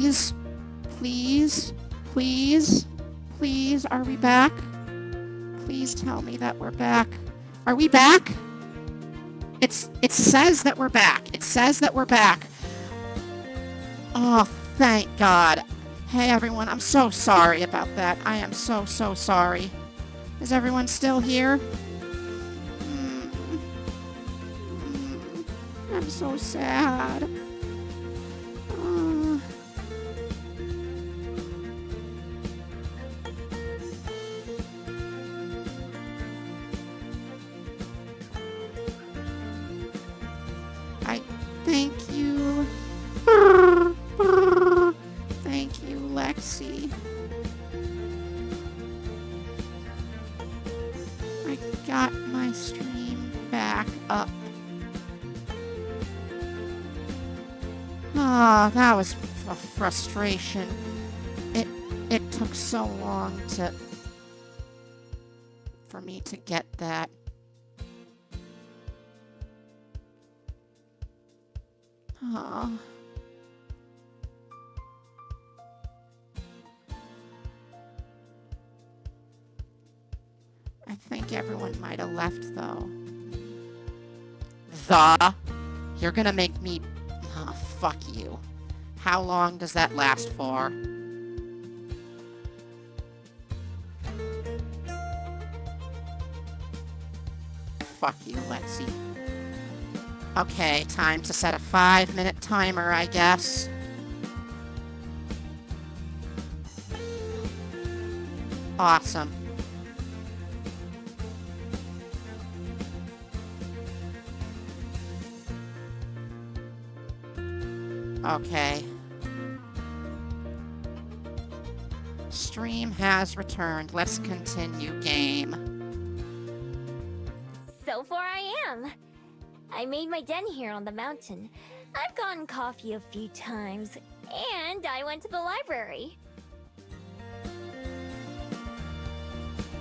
Please, please, please, please, are we back? Please tell me that we're back. Are we back? It says that we're back. It says that we're back. Oh, thank God. Hey everyone, I'm so sorry about that. I am so sorry. Is everyone still here? Mm, I'm so sad. Uh, I thank you. Thank you, Lexi. I got my stream back up. Ah, that was a frustration. It took so long for me to get that. Ah. I think everyone might have left though. You're gonna make me. Oh, fuck you. How long does that last for? Fuck you, Lexi. Okay, time to set a 5-minute timer, I guess. Awesome. Okay. Stream has returned. Let's continue game. So far I am. I made my den here on the mountain. I've gotten coffee a few times, and I went to the library.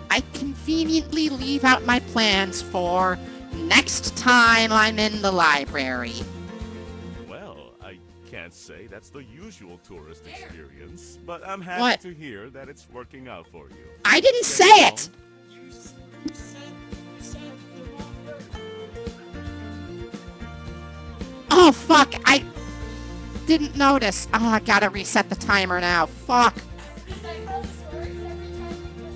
I conveniently leave out my plans for next time I'm in the library. Well, I can't say that's the usual tourist experience, but I'm happy to hear that it's working out for you. I didn't say it! You said the wrong word. Oh, fuck! I didn't notice. Oh, I gotta reset the timer now. Fuck. Is that how this works every time you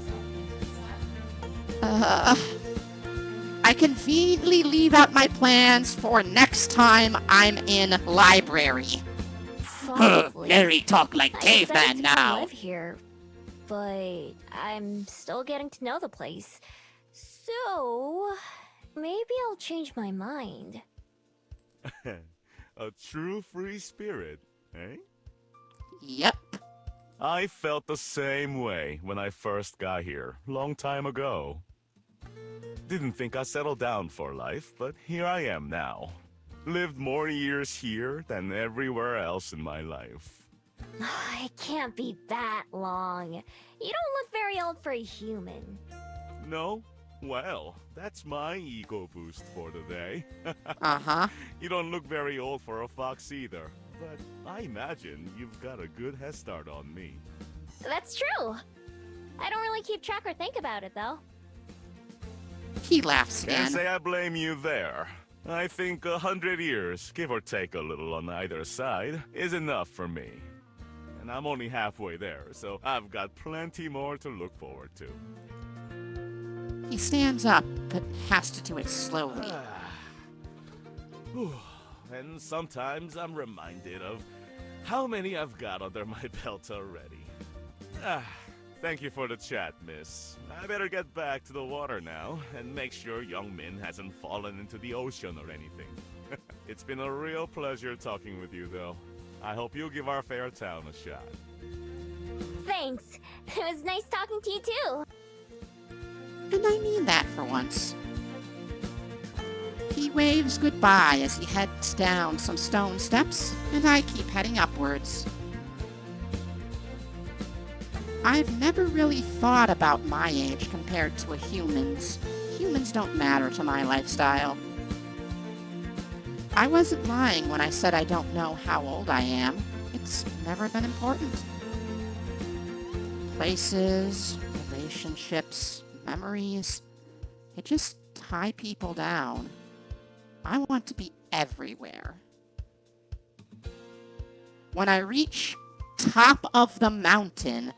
miss I conveniently leave out my plans for next time I'm in library. Probably. Larry talk like I decided caveman to come now. live here, but I'm still getting to know the place. So maybe I'll change my mind. A true free spirit, eh? Yep. I felt the same way when I first got here, long time ago. Didn't think I'd settle down for life, but here I am now. Lived more years here than everywhere else in my life. It can't be that long. You don't look very old for a human. No? Well, that's my ego boost for the day. Uh-huh. You don't look very old for a fox either, but I imagine you've got a good head start on me. That's true. I don't really keep track or think about it, though. He laughs Can't again. say I blame you there. I think 100 years, give or take a little on either side, is enough for me. And I'm only halfway there, so I've got plenty more to look forward to. He stands up, but has to do it slowly. And sometimes I'm reminded of how many I've got under my belt already. Thank you for the chat, miss. I better get back to the water now and make sure Young Min hasn't fallen into the ocean or anything. It's been a real pleasure talking with you, though. I hope you'll give our fair town a shot. Thanks. It was nice talking to you, too. And I mean that for once. He waves goodbye as he heads down some stone steps, and I keep heading upwards. I've never really thought about my age compared to a human's. Humans don't matter to my lifestyle. I wasn't lying when I said I don't know how old I am. It's never been important. Places, relationships, memories, they just tie people down. I want to be everywhere. When I reach top of the mountain,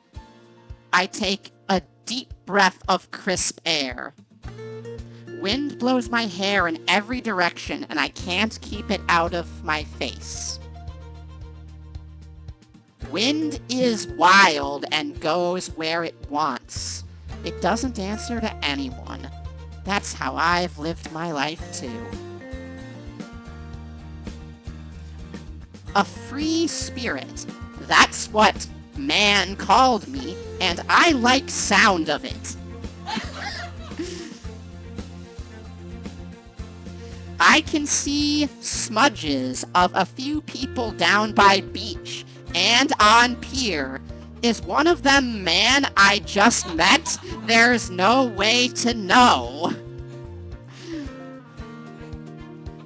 I take a deep breath of crisp air. Wind blows my hair in every direction and I can't keep it out of my face. Wind is wild and goes where it wants. It doesn't answer to anyone. That's how I've lived my life too. A free spirit. That's what man called me, and I like sound of it. I can see smudges of a few people down by beach and on pier. Is one of them man I just met? There's no way to know.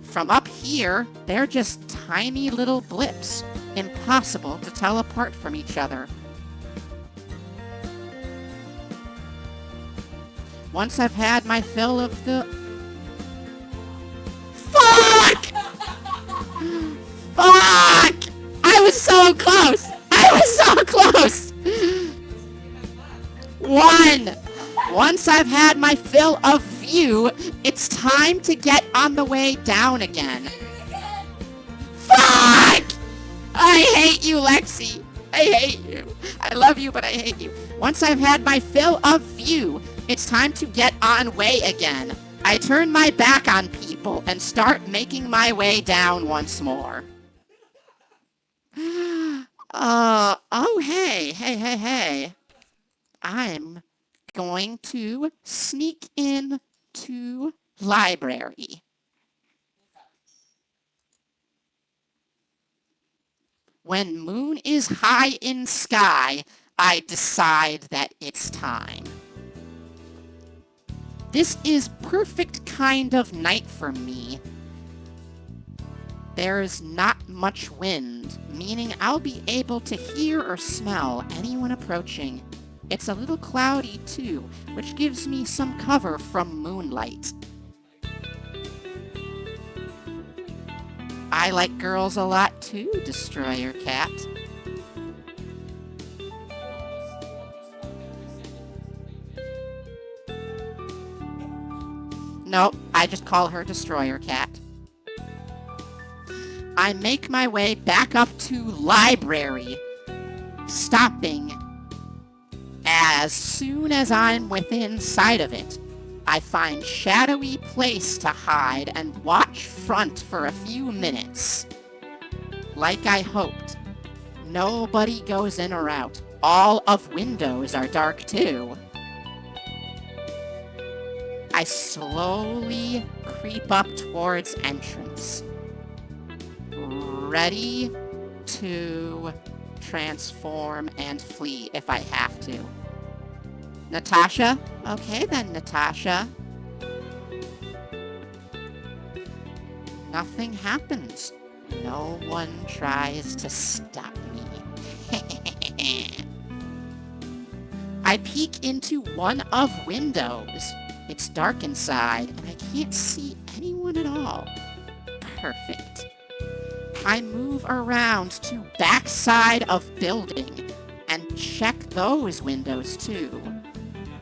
From up here, they're just tiny little blips, impossible to tell apart from each other. Once I've had my fill of the... Fuck! Fuck! I was so close! I was so close! Once I've had my fill of view, it's time to get on the way down again. Fuck! I hate you, Lexi. I hate you. I love you, but I hate you. Once I've had my fill of view, it's time to get on way again. I turn my back on people and start making my way down once more. Oh, hey. I'm going to sneak in to library. When moon is high in sky, I decide that it's time. This is perfect kind of night for me. There's not much wind, meaning I'll be able to hear or smell anyone approaching. It's a little cloudy too, which gives me some cover from moonlight. I like girls a lot too, Destroyer Cat. Nope, I just call her Destroyer Cat. I make my way back up to library, stopping as soon as I'm within sight of it. I find shadowy place to hide and watch front for a few minutes. Like I hoped, nobody goes in or out. All of windows are dark too. I slowly creep up towards entrance, ready to transform and flee if I have to. Natasha? Okay then, Natasha. Nothing happens. No one tries to stop me. I peek into one of windows. It's dark inside, and I can't see anyone at all. Perfect. I move around to backside of building and check those windows too.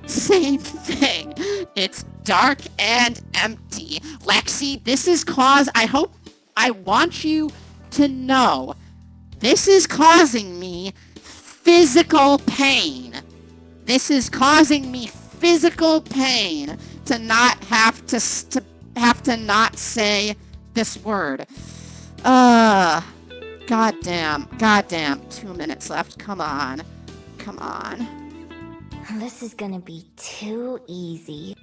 Same thing. It's dark and empty. Lexi, this is I want you to know, this is causing me physical pain. This is causing me physical pain to not have to not say this word. Goddamn. 2 minutes left. Come on. This is gonna be too easy.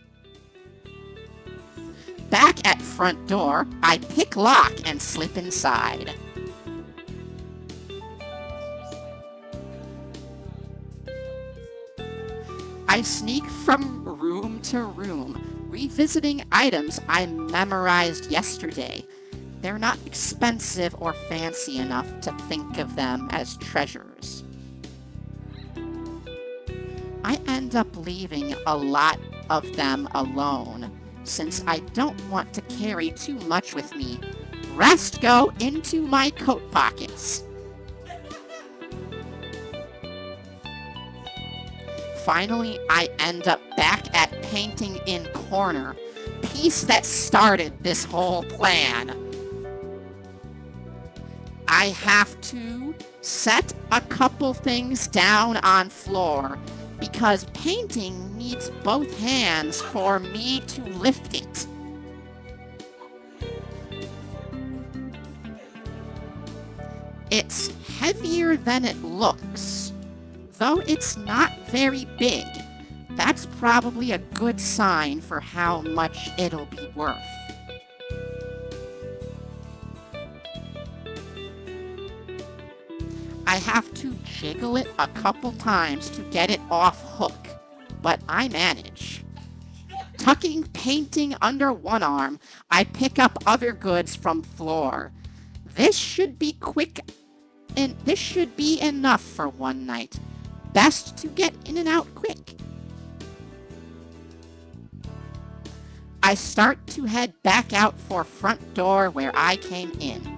Back at front door, I pick lock and slip inside. I sneak from room to room, revisiting items I memorized yesterday. They're not expensive or fancy enough to think of them as treasures. I end up leaving a lot of them alone, since I don't want to carry too much with me. Rest go into my coat pockets. Finally, I end up back at painting in corner, piece that started this whole plan. I have to set a couple things down on floor because painting needs both hands for me to lift it. It's heavier than it looks, though it's not very big. That's probably a good sign for how much it'll be worth. I have to jiggle it a couple times to get it off hook, but I manage. Tucking painting under one arm, I pick up other goods from floor. This should be quick, and this should be enough for one night. Best to get in and out quick. I start to head back out for front door where I came in.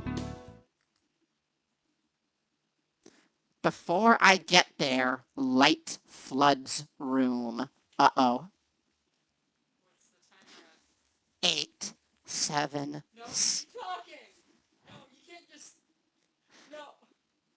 Before I get there, light floods room. Uh-oh. 8, 7. No, keep talking. No, you can't just. No.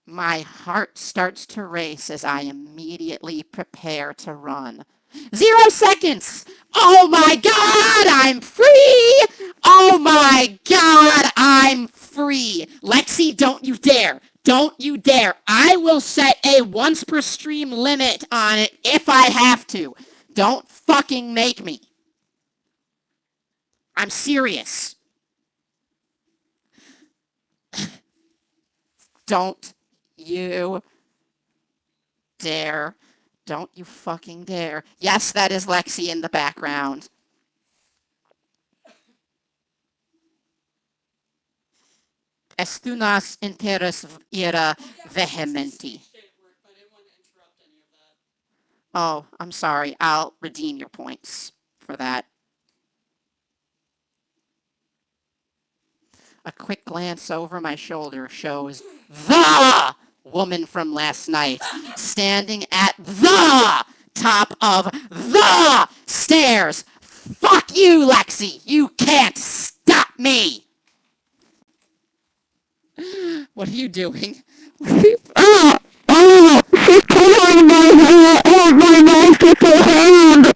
My heart starts to race as I immediately prepare to run. 0 seconds! Oh my god, I'm free! Oh my god, I'm free! Lexi, don't you dare! Don't you dare! I will set a once per stream limit on it if I have to. Don't fucking make me. I'm serious. Don't you dare. Don't you fucking dare. Yes, that is Lexi in the background. Estunas interes ira vehementi. Oh, I'm sorry. I'll redeem your points for that. A quick glance over my shoulder shows the woman from last night standing at the top of the stairs. Fuck you, Lexi. You can't stop me. What are you doing? She's pulling my hair out my mouth with her hand.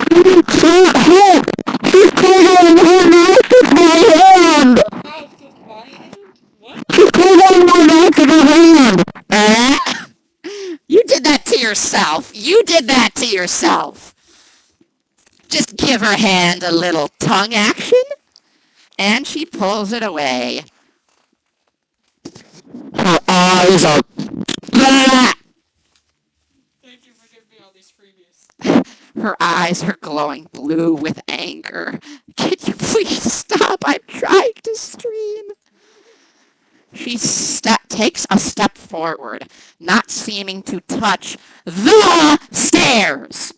She's pulling her mouth with my hand. She's pulling my mouth with her hand. You did that to yourself. You did that to yourself. Just give her hand a little tongue action, and she pulls it away. Her eyes are... Thank you for giving me all these freebies. Her eyes are glowing blue with anger. Can you please stop? I'm trying to stream. She takes a step forward, not seeming to touch the stairs.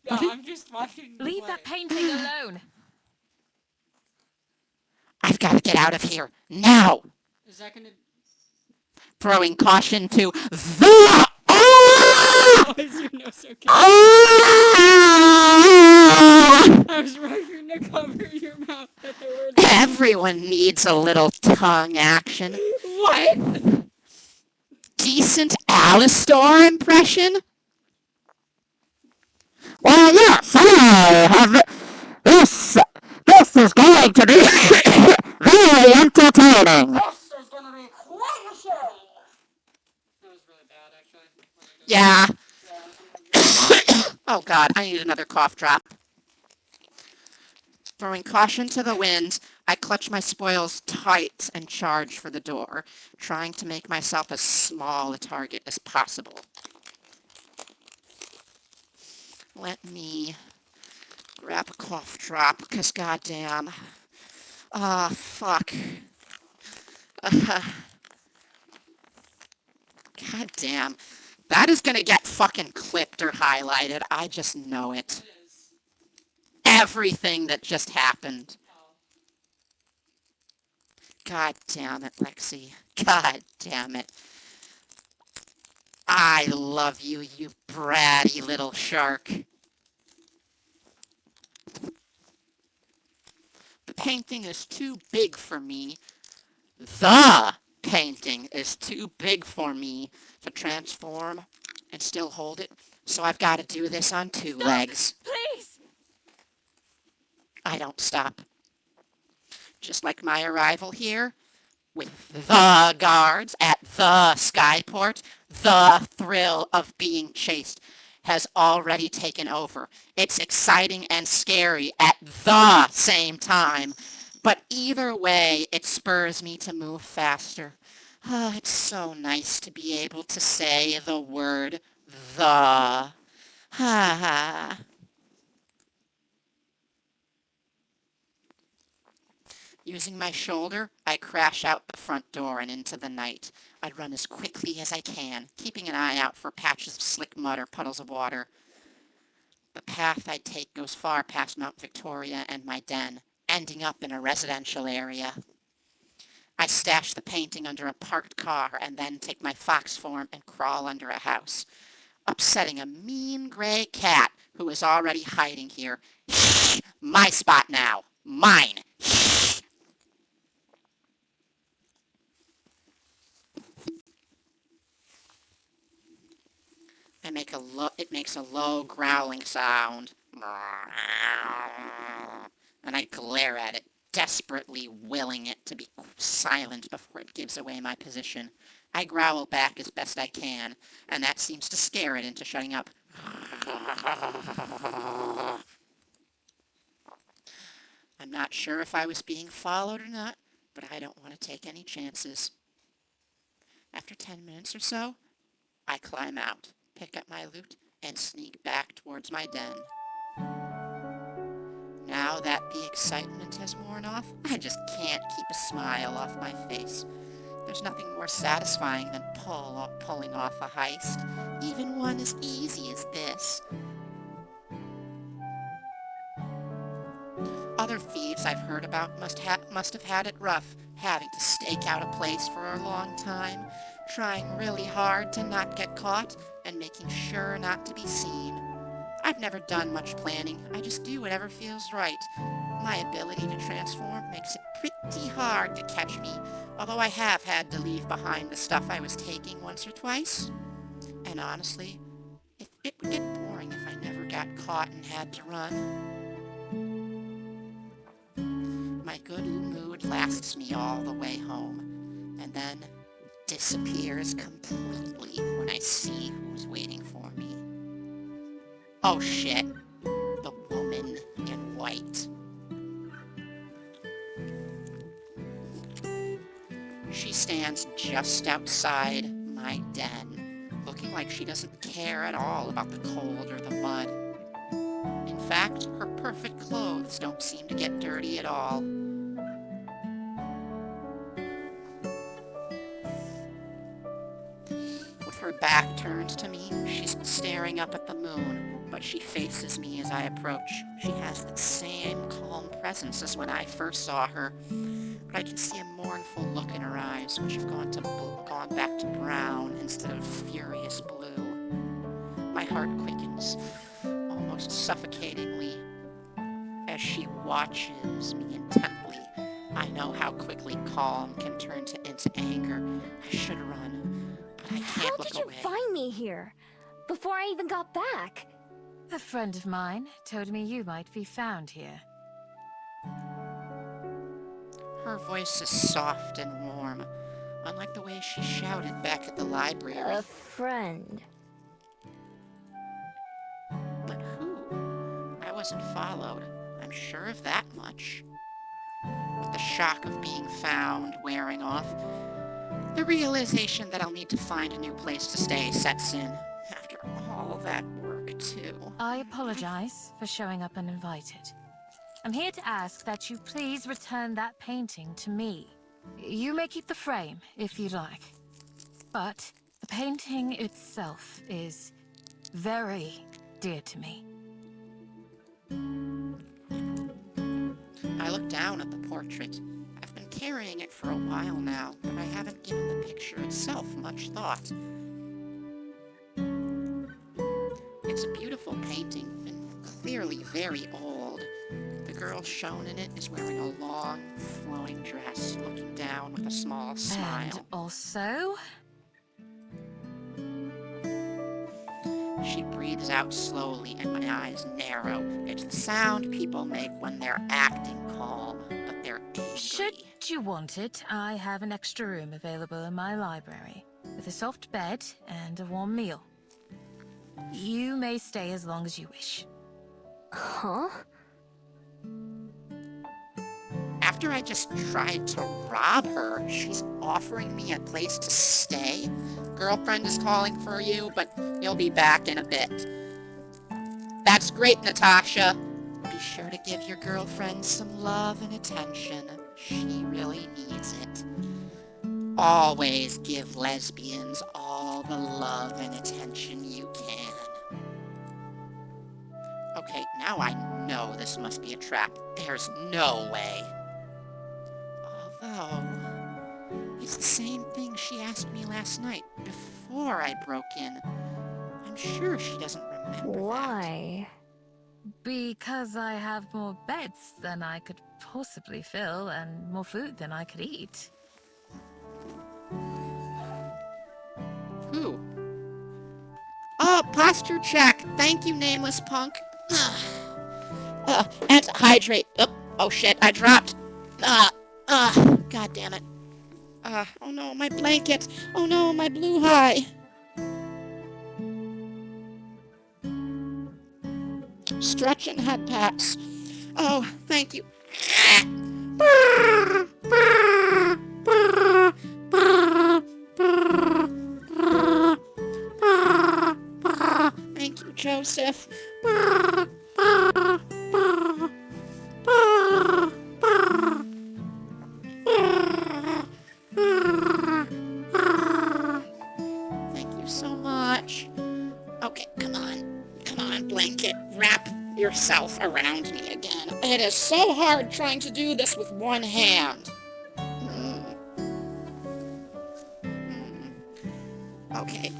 No, I'm just watching. Leave that painting alone. I've got to get out of here now. Is that gonna? Throwing caution to the... Oh, is your nose okay? I was rushing to cover your mouth at the word. Everyone needs a little tongue action. What? Decent Alistar impression? Well, yes, I have... This is going to be very entertaining. This is gonna be quite a show. That was really bad, actually. Yeah. Oh, God, I need another cough drop. Throwing caution to the wind, I clutch my spoils tight and charge for the door, trying to make myself as small a target as possible. Let me grab a cough drop, because goddamn. Ah, fuck. Goddamn. That is gonna get fucking clipped or highlighted. I just know it. Everything that just happened. God damn it, Lexi. God damn it. I love you, you bratty little shark. The painting is too big for me. The painting is too big for me to transform and still hold it. So I've got to do this on two legs. Please! I don't stop. Just like my arrival here, with the guards at the skyport, the thrill of being chased has already taken over. It's exciting and scary at the same time, but either way, it spurs me to move faster. It's so nice to be able to say the word the. Ha ha. Using my shoulder, I crash out the front door and into the night. I run as quickly as I can, keeping an eye out for patches of slick mud or puddles of water. The path I take goes far past Mount Victoria and my den, ending up in a residential area. I stash the painting under a parked car and then take my fox form and crawl under a house, upsetting a mean gray cat who is already hiding here. My spot now. Mine. It makes a low growling sound. And I glare at it, desperately willing it to be silent before it gives away my position. I growl back as best I can, and that seems to scare it into shutting up. I'm not sure if I was being followed or not, but I don't want to take any chances. After 10 minutes or so, I climb out, pick up my loot, and sneak back towards my den. Now that the excitement has worn off, I just can't keep a smile off my face. There's nothing more satisfying than pulling off a heist, even one as easy as this. Other thieves I've heard about must have had it rough, having to stake out a place for a long time, trying really hard to not get caught, and making sure not to be seen. I've never done much planning, I just do whatever feels right. My ability to transform makes it pretty hard to catch me, although I have had to leave behind the stuff I was taking once or twice. And honestly, it would get boring if I never got caught and had to run. My good mood lasts me all the way home, and then disappears completely when I see who's waiting for me. Oh shit, the woman in white. She stands just outside my den, looking like she doesn't care at all about the cold or the mud. In fact, her perfect clothes don't seem to get dirty at all. With her back turned to me, she's staring up at the moon, but she faces me as I approach. She has the same calm presence as when I first saw her, but I can see a mournful look in her eyes, which have gone back to brown instead of furious blue. My heart quickens, almost suffocatingly, as she watches me intently. I know how quickly calm can turn into anger. I should run, but I can't look away. How did you find me here? Before I even got back? A friend of mine told me you might be found here. Her voice is soft and warm, unlike the way she shouted back at the library. A friend. But who? I wasn't followed. I'm sure of that much. With the shock of being found wearing off, the realization that I'll need to find a new place to stay sets in. After all that work, work, too. I apologize for showing up uninvited. I'm here to ask that you please return that painting to me. You may keep the frame if you'd like, but the painting itself is very dear to me. I look down at the portrait. I've been carrying it for a while now, but I haven't given the picture itself much thought. It's a beautiful painting, and clearly very old. The girl shown in it is wearing a long, flowing dress, looking down with a small smile. And also, She breathes out slowly, and my eyes narrow. It's the sound people make when they're acting calm, but they're angry. should you want it, I have an extra room available in my library, with a soft bed and a warm meal. You may stay as long as you wish. Huh? After I just tried to rob her, she's offering me a place to stay. Girlfriend is calling for you, but you'll be back in a bit. That's great, Natasha. Be sure to give your girlfriend some love and attention. She really needs it. Always give lesbians all the love and attention you can. Okay, now I know this must be a trap. There's no way. Although, it's the same thing she asked me last night before I broke in. I'm sure she doesn't remember that. Why? Because I have more beds than I could possibly fill, and more food than I could eat. Who? Oh, posture check. Thank you, nameless punk. And to hydrate. Oh shit, I dropped. God damn it. Oh no, my blanket. Oh no, my blue high. Stretch and head pats. Oh, thank you. Thank you, Joseph. Thank you so much. Okay, come on, blanket. Wrap yourself around me again. It is so hard trying to do this with one hand. Okay.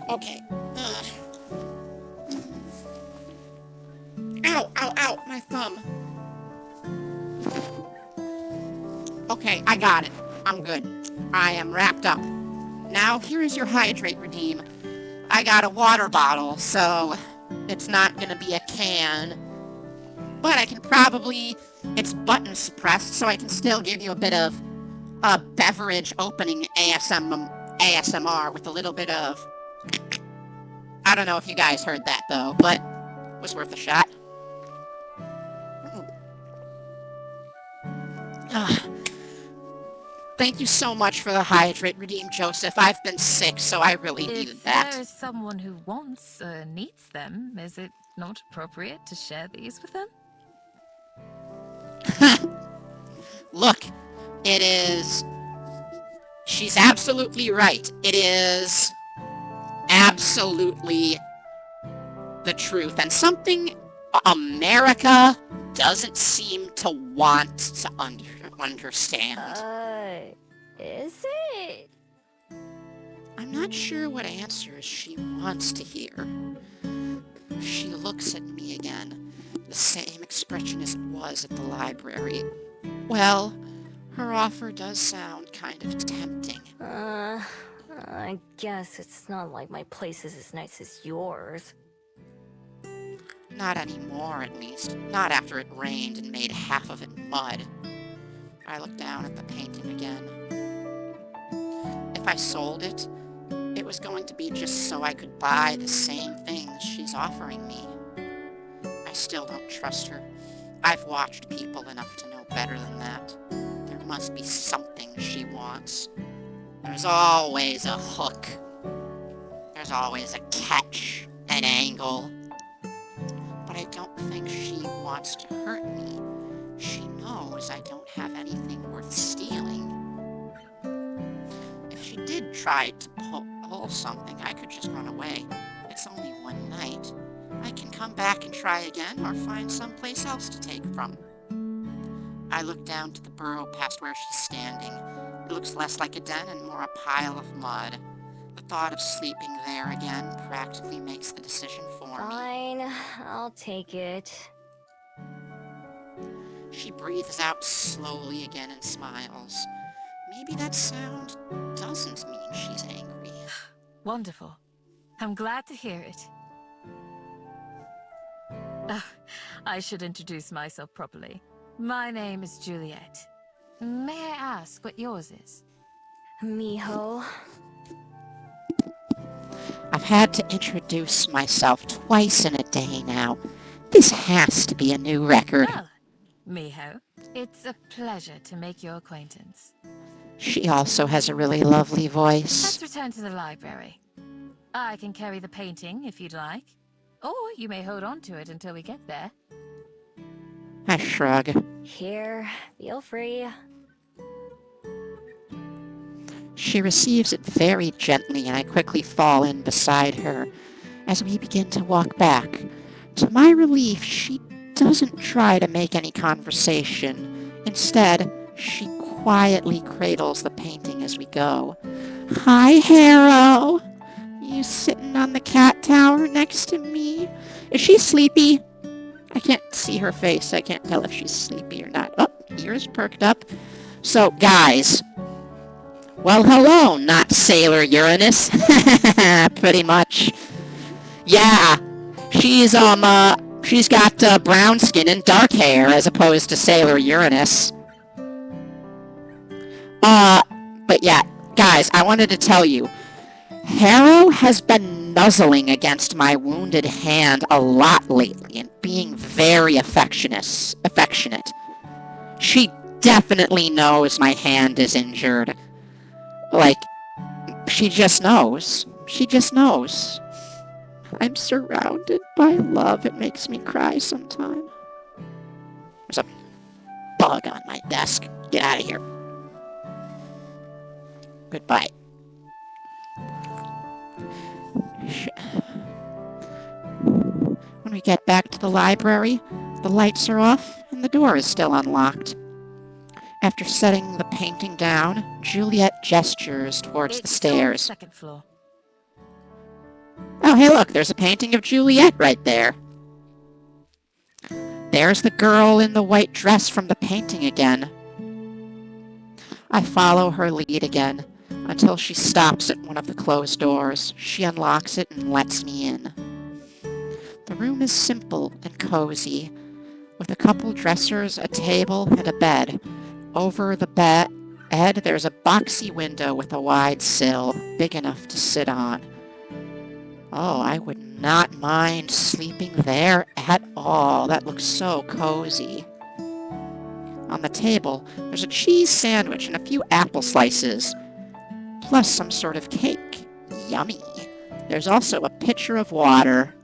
Ow, my thumb. Okay, I got it. I'm good. I am wrapped up. Now, here is your hydrate redeem. I got a water bottle, so it's not gonna be a can. But I can probably, it's button suppressed, so I can still give you a bit of a beverage opening ASMR with a little bit of, I don't know if you guys heard that though, but it was worth a shot. Thank you so much for the hydrate redeem, Joseph. I've been sick, so I really needed If that. there is someone who wants or needs them, is it not appropriate to share these with them? Look, it is... She's absolutely right. It is absolutely the truth. And something America doesn't seem to want to understand. Is it? I'm not sure what answers she wants to hear. She looks at me again, the same expression as it was at the library. Well, her offer does sound kind of tempting. I guess it's not like my place is as nice as yours. Not anymore, at least. Not after it rained and made half of it mud. I looked down at the painting again. If I sold it, it was going to be just so I could buy the same things she's offering me. I still don't trust her. I've watched people enough to know better than that. There must be something she wants. There's always a hook. There's always a catch, an angle. but I don't think she wants to hurt me. She knows I don't have anything worth stealing. If she did try to pull something, I could just run away. It's only one night. I can come back and try again or find someplace else to take from. I look down to the burrow past where she's standing. It looks less like a den and more a pile of mud. The thought of sleeping there again practically makes the decision for me. Fine, I'll take it. She breathes out slowly again and smiles. Maybe that sound doesn't mean she's angry. Wonderful. I'm glad to hear it. I should introduce myself properly. My name is Juliet. May I ask what yours is? Miho. I've had to introduce myself twice in a day now. This has to be a new record. Well, Miho, it's a pleasure to make your acquaintance. She also has a really lovely voice. Let's return to the library. I can carry the painting if you'd like. Or you may hold on to it until we get there. I shrug. Here, feel free. She receives it very gently, and I quickly fall in beside her as we begin to walk back. To my relief, she doesn't try to make any conversation. Instead, she quietly cradles the painting as we go. Hi, Harrow. You sitting on the cat tower next to me? Is she sleepy? I can't see her face. I can't tell if she's sleepy or not. Oh, ears perked up. So, guys. Well, hello, not Sailor Uranus. Pretty much. Yeah. She's got brown skin and dark hair as opposed to Sailor Uranus. But yeah, guys, I wanted to tell you, Harrow has been nuzzling against my wounded hand a lot lately and being very affectionate. She definitely knows my hand is injured. Like, she just knows. She just knows. I'm surrounded by love. It makes me cry sometimes. There's a bug on my desk. Get out of here. Goodbye. When we get back to the library, the lights are off and the door is still unlocked. After setting the painting down, Juliet gestures towards the stairs. On the second floor. Oh, hey, look, there's a painting of Juliet right there. There's the girl in the white dress from the painting again. I follow her lead again until she stops at one of the closed doors. She unlocks it and lets me in. The room is simple and cozy, with a couple dressers, a table, and a bed. Over the bed, there's a boxy window with a wide sill, big enough to sit on. Oh, I would not mind sleeping there at all. That looks so cozy. On the table, there's a cheese sandwich and a few apple slices, plus some sort of cake. Yummy. There's also a pitcher of water.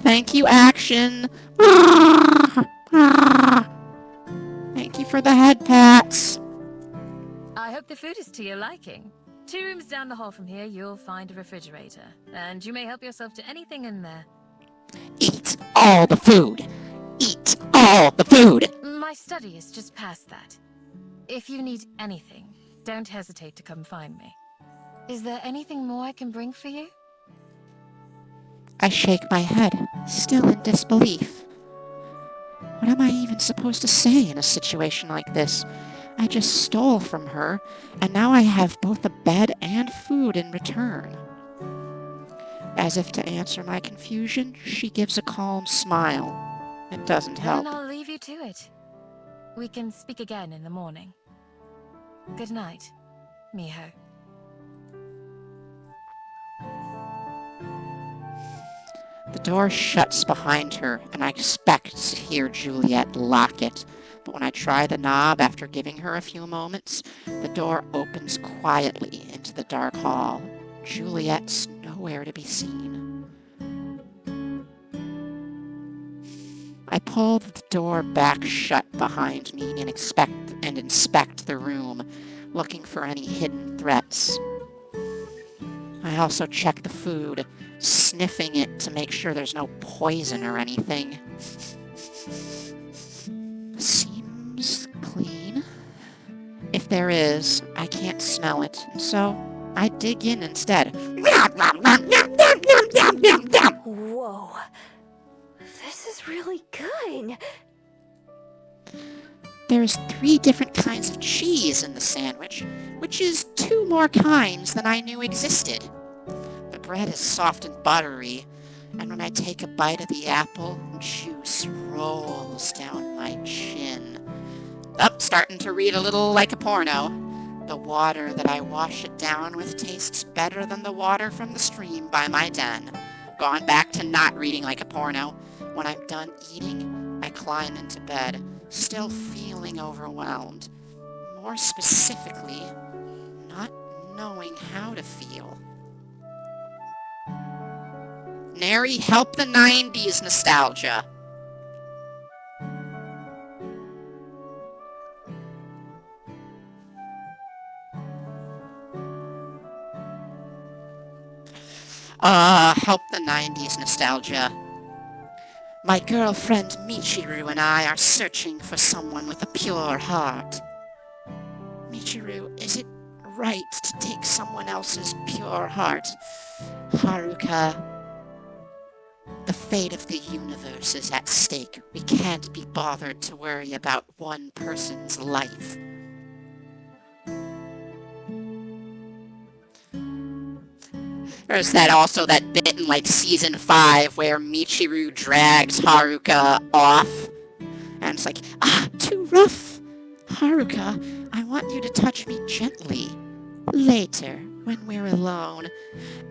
Thank you, action. Thank you for the head pats. I hope the food is to your liking. 2 rooms down the hall from here, you'll find a refrigerator, and you may help yourself to anything in there. Eat all the food. Eat all the food. My study is just past that. If you need anything, don't hesitate to come find me. Is there anything more I can bring for you? I shake my head, still in disbelief. What am I even supposed to say in a situation like this? I just stole from her, and now I have both a bed and food in return. As if to answer my confusion, she gives a calm smile. It doesn't help. Then I'll leave you to it. We can speak again in the morning. Good night, Miho. The The door shuts behind her, and I expect to hear Juliet lock it. But when I try the knob after giving her a few moments, the door opens quietly into the dark hall. Juliet's nowhere to be seen. I pull the door back shut behind me and inspect the room, looking for any hidden threats. I also check the food, sniffing it to make sure there's no poison or anything. Seems clean. If there is, I can't smell it, so I dig in instead. Whoa. This is really good. There's 3 different kinds of cheese in the sandwich, which is 2 more kinds than I knew existed. The bread is soft and buttery, and when I take a bite of the apple, juice rolls down my chin. Starting to read a little like a porno. The water that I wash it down with tastes better than the water from the stream by my den. Gone back to not reading like a porno. When I'm done eating, I climb into bed, still feeling overwhelmed. More specifically, not knowing how to feel. Nary, help the 90s nostalgia. Help the 90s nostalgia. My girlfriend Michiru and I are searching for someone with a pure heart. Michiru, is it right to take someone else's pure heart? Haruka, the fate of the universe is at stake. We can't be bothered to worry about one person's life. There's that bit in like season 5 where Michiru drags Haruka off. And it's like, too rough. Haruka, I want you to touch me gently. Later, when we're alone.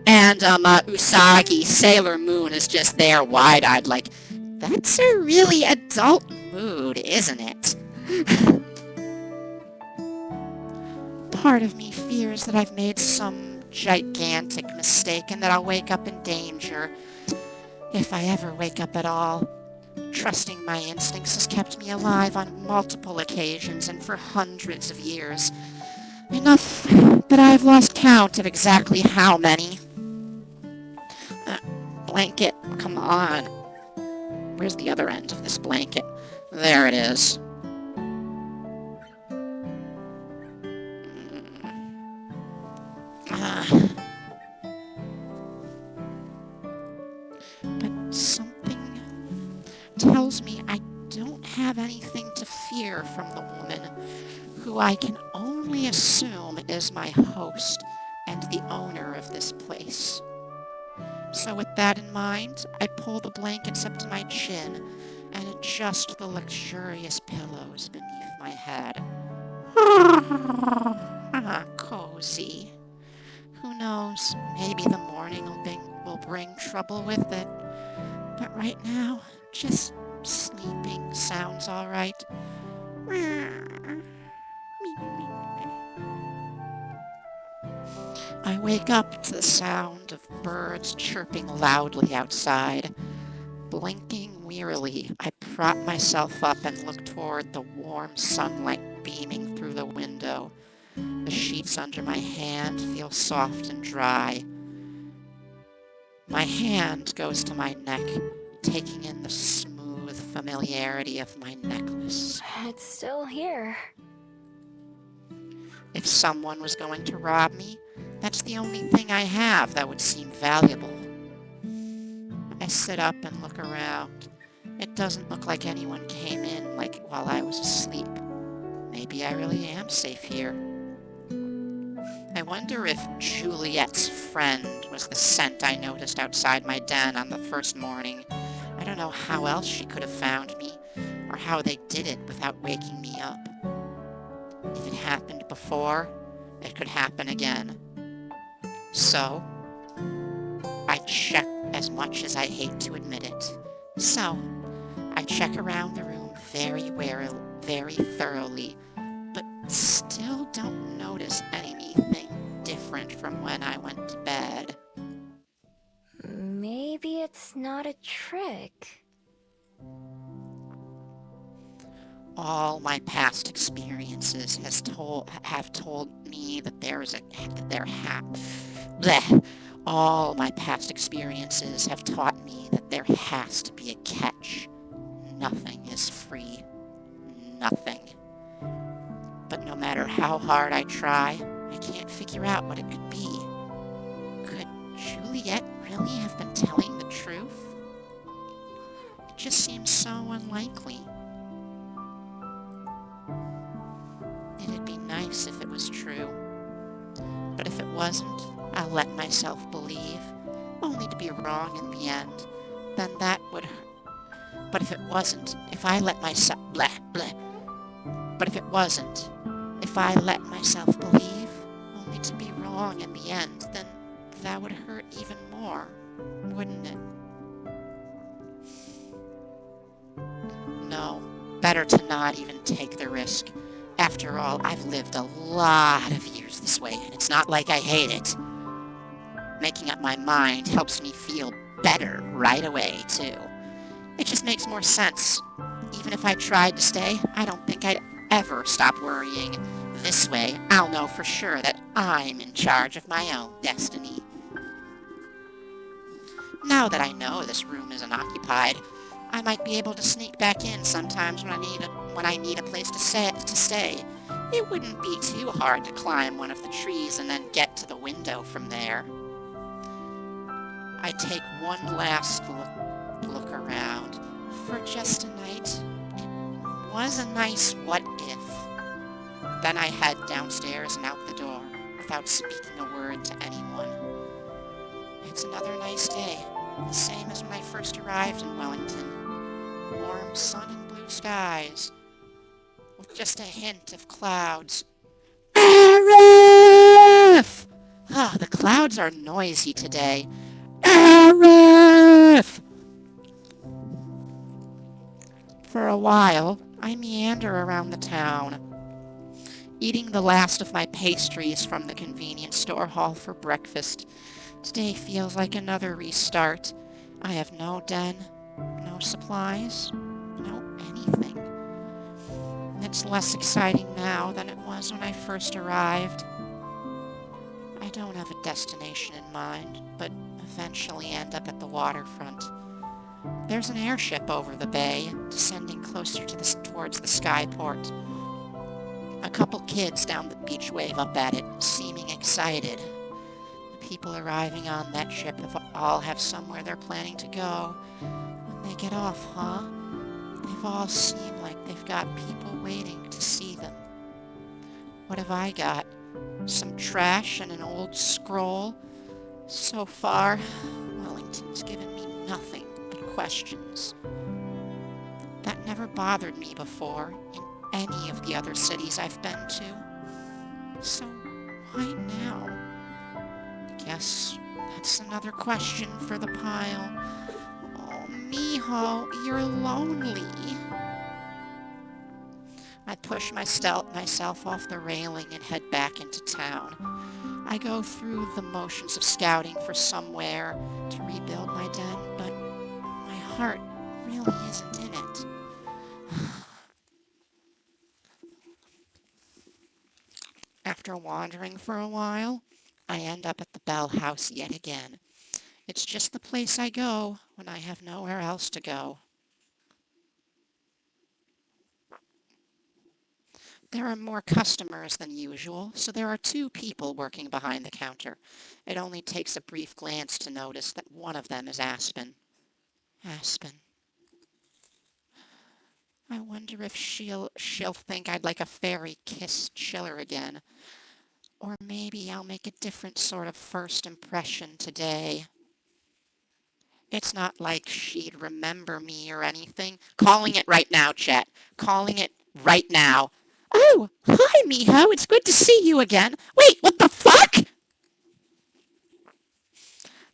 And Usagi, Sailor Moon, is just there wide-eyed like, that's a really adult mood, isn't it? Part of me fears that I've made some gigantic mistake and that I'll wake up in danger. If I ever wake up at all. Trusting my instincts has kept me alive on multiple occasions and for hundreds of years. Enough that I've lost count of exactly how many. Blanket, come on. Where's the other end of this blanket? There it is. But something tells me I don't have anything to fear from the woman who I can only assume is my host and the owner of this place. So with that in mind, I pull the blankets up to my chin and adjust the luxurious pillows beneath my head. Cozy. Who knows, maybe the morning will bring trouble with it. But right now, just sleeping sounds alright. I wake up to the sound of birds chirping loudly outside. Blinking wearily, I prop myself up and look toward the warm sunlight beaming through the window. The sheets under my hand feel soft and dry. My hand goes to my neck, taking in the smooth familiarity of my necklace. It's still here. If someone was going to rob me, that's the only thing I have that would seem valuable. I sit up and look around. It doesn't look like anyone came in while I was asleep. Maybe I really am safe here. I wonder if Juliet's friend was the scent I noticed outside my den on the first morning. I don't know how else she could have found me, or how they did it without waking me up. If it happened before, it could happen again. So, I check as much as I hate to admit it. So, I check around the room very thoroughly, but still don't notice anything different from when I went to bed. Maybe it's not a trick. All my past experiences have told me that bleh. All my past experiences have taught me that there has to be a catch. Nothing is free. Nothing. But no matter how hard I try, I can't figure out what it could be. Could Juliet really have been telling the truth? It just seems so unlikely. It'd be nice if it was true. But if it wasn't, I'll let myself believe, only to be wrong in the end. Then that would hurt. But if it wasn't, if I let myself But if it wasn't, if I let myself believe, only to be wrong in the end, then that would hurt even more, wouldn't it? No, better to not even take the risk. After all, I've lived a lot of years this way, and it's not like I hate it. Making up my mind helps me feel better right away, too. It just makes more sense. Even if I tried to stay, I don't think I'd ever stop worrying. This way, I'll know for sure that I'm in charge of my own destiny. Now that I know this room isn't occupied, I might be able to sneak back in sometimes when I need a place to stay. It wouldn't be too hard to climb one of the trees and then get to the window from there. I take one last look around for just a night. It was a nice what if. Then I head downstairs and out the door without speaking a word to anyone. It's another nice day, the same as when I first arrived in Wellington. Warm sun and blue skies, with just a hint of clouds. Arif! Ah, the clouds are noisy today. Arif! For a while, I meander around the town, eating the last of my pastries from the convenience store hall for breakfast. Today feels like another restart. I have no den, no supplies, no anything. It's less exciting now than it was when I first arrived. I don't have a destination in mind, but eventually end up at the waterfront. There's an airship over the bay, descending closer towards the skyport. A couple kids down the beach wave up at it, seeming excited. The people arriving on that ship all have somewhere they're planning to go when they get off, huh? They've all seemed like they've got people waiting to see them. What have I got? Some trash and an old scroll? So far, Wellington's given me nothing but questions. That never bothered me before in any of the other cities I've been to. So why now? Guess that's another question for the pile. Oh, mijo, you're lonely. I push myself off the railing and head back into town. I go through the motions of scouting for somewhere to rebuild my den, but my heart really isn't in it. After wandering for a while, I end up at the Bell House yet again. It's just the place I go when I have nowhere else to go. There are more customers than usual, so there are 2 people working behind the counter. It only takes a brief glance to notice that one of them is Aspen. Aspen. I wonder if she'll think I'd like a fairy kiss chiller again. Or maybe I'll make a different sort of first impression today. It's not like she'd remember me or anything. Calling it right now, Chet. Calling it right now. Oh, hi, mijo. It's good to see you again. Wait, what the fuck?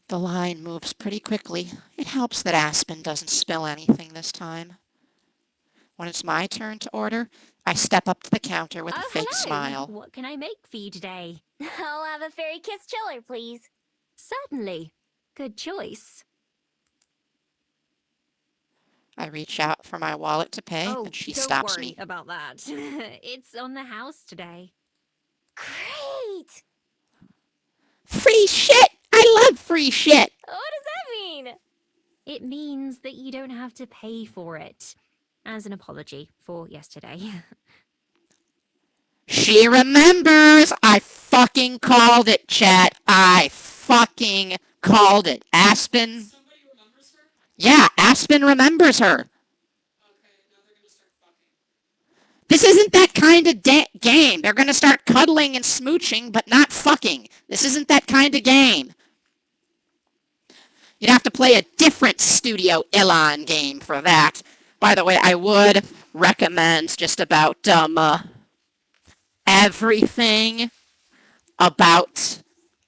The line moves pretty quickly. It helps that Aspen doesn't spill anything this time. When it's my turn to order, I step up to the counter with a fake smile. What can I make for you today? I'll have a fairy kiss chiller, please. Certainly. Good choice. I reach out for my wallet to pay, Oh, but she don't stops worry me. about that. It's on the house today. Great! Free shit! I love free shit! What does that mean? It means that you don't have to pay for it. As an apology for yesterday. She remembers! I fucking called it, chat. I fucking called it. Aspen. Somebody remembers her? Yeah, Aspen remembers her. Okay, now they're gonna start fucking. This isn't that kind of game. They're gonna start cuddling and smooching, but not fucking. This isn't that kind of game. You'd have to play a different Studio Elon game for that. By the way, I would recommend just about everything about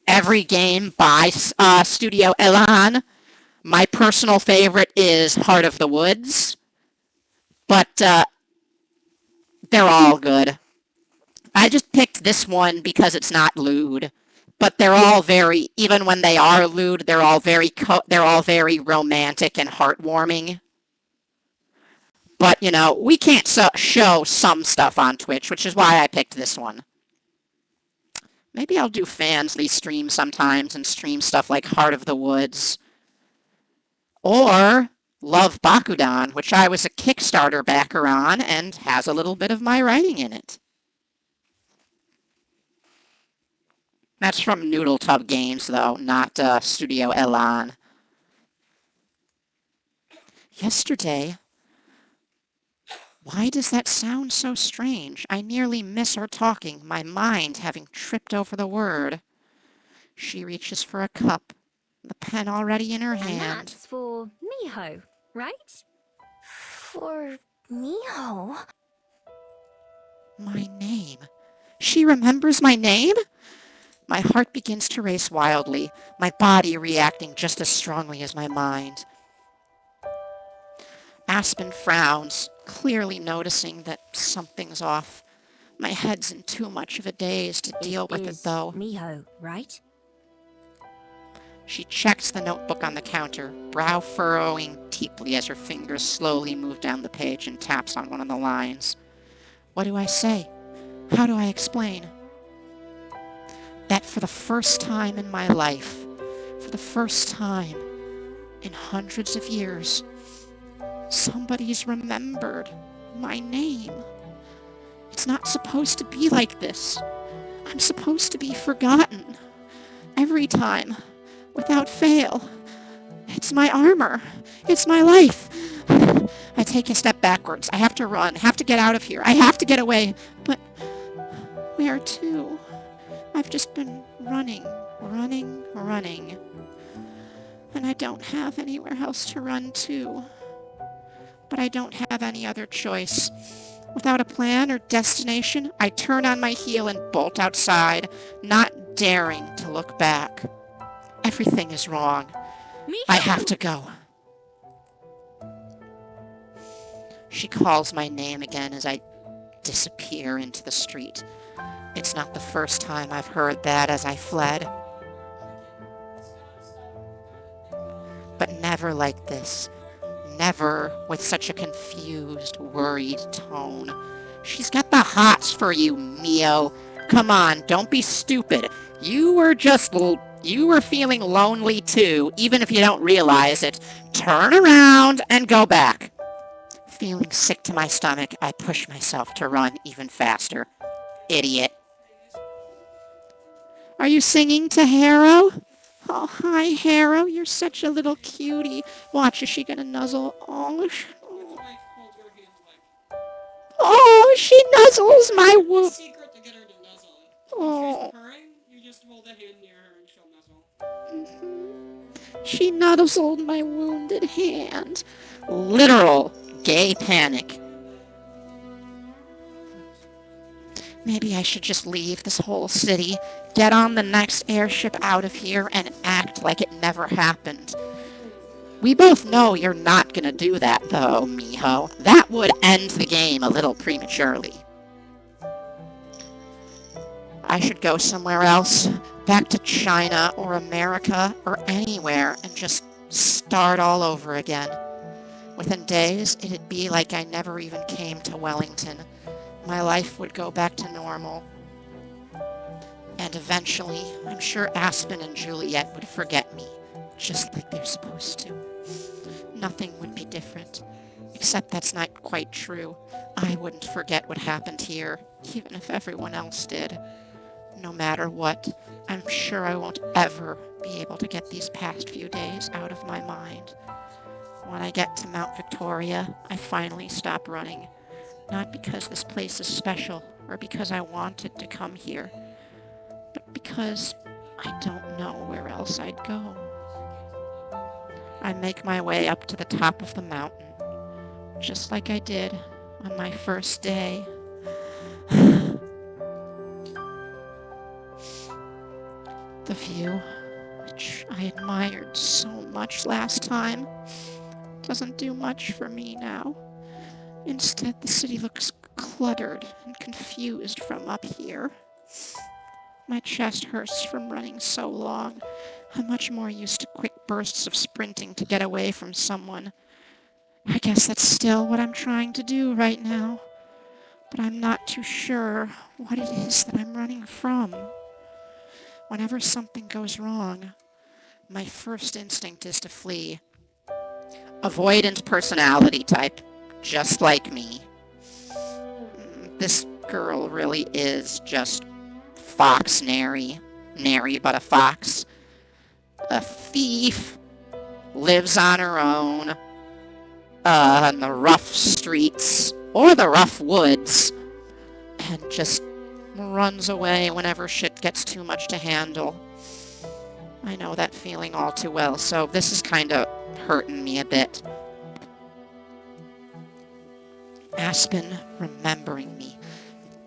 every game by Studio Elon. My personal favorite is Heart of the Woods, but they're all good. I just picked this one because it's not lewd, but they're all very, even when they are lewd, they're all very romantic and heartwarming. But, you know, we can't show some stuff on Twitch, which is why I picked this one. Maybe I'll do Fansly streams sometimes and stream stuff like Heart of the Woods. Or Love Bakudan, which I was a Kickstarter backer on and has a little bit of my writing in it. That's from Noodle Tub Games, though, not Studio Elon. Yesterday... Why does that sound so strange? I nearly miss her talking, my mind having tripped over the word. She reaches for a cup, the pen already in her And hand. that's for Miho, right? For Miho? My name. She remembers my name? My heart begins to race wildly, my body reacting just as strongly as my mind. Aspen frowns, clearly noticing that something's off. My head's in too much of a daze to deal with it, though. Miho, right? She checks the notebook on the counter, brow furrowing deeply as her fingers slowly move down the page and taps on one of the lines. What do I say? How do I explain? That for the first time in my life, for the first time in hundreds of years, somebody's remembered my name. It's not supposed to be like this. I'm supposed to be forgotten. Every time, without fail. It's my armor. It's my life. I take a step backwards. I have to run. Have to get out of here. I have to get away. But where to? I've just been running. And I don't have anywhere else to run to. But I don't have any other choice. Without a plan or destination, I turn on my heel and bolt outside, not daring to look back. Everything is wrong. I have to go. She calls my name again as I disappear into the street. It's not the first time I've heard that as I fled. But never like this. Never with such a confused, worried tone. She's got the hots for you, Mio. Come on, don't be stupid. You were feeling lonely too, even if you don't realize it. Turn around and go back. Feeling sick to my stomach, I push myself to run even faster. Idiot. Are you singing to Harrow? Oh, hi, Harrow. You're such a little cutie. Watch, is she gonna nuzzle? Oh, she nuzzles my womb. Secret to get her to nuzzle. Oh. She's purring, you just hold a hand near her and she'll nuzzle. She nuzzled my wounded hand. Literal gay panic. Maybe I should just leave this whole city, get on the next airship out of here, and act like it never happened. We both know you're not gonna do that, though, Miho. That would end the game a little prematurely. I should go somewhere else, back to China or America or anywhere, and just start all over again. Within days, it'd be like I never even came to Wellington. My life would go back to normal. And eventually, I'm sure Aspen and Juliet would forget me, just like they're supposed to. Nothing would be different, except that's not quite true. I wouldn't forget what happened here, even if everyone else did. No matter what, I'm sure I won't ever be able to get these past few days out of my mind. When I get to Mount Victoria, I finally stop running. Not because this place is special, or because I wanted to come here, but because I don't know where else I'd go. I make my way up to the top of the mountain, just like I did on my first day. The view, which I admired so much last time, doesn't do much for me now. Instead, the city looks cluttered and confused from up here. My chest hurts from running so long. I'm much more used to quick bursts of sprinting to get away from someone. I guess that's still what I'm trying to do right now. But I'm not too sure what it is that I'm running from. Whenever something goes wrong, my first instinct is to flee. Avoidant personality type, just like me. This girl really is just fox nary but a fox. A thief, lives on her own, in the rough streets, or the rough woods, and just runs away whenever shit gets too much to handle. I know that feeling all too well, so this is kind of hurting me a bit. Aspen remembering me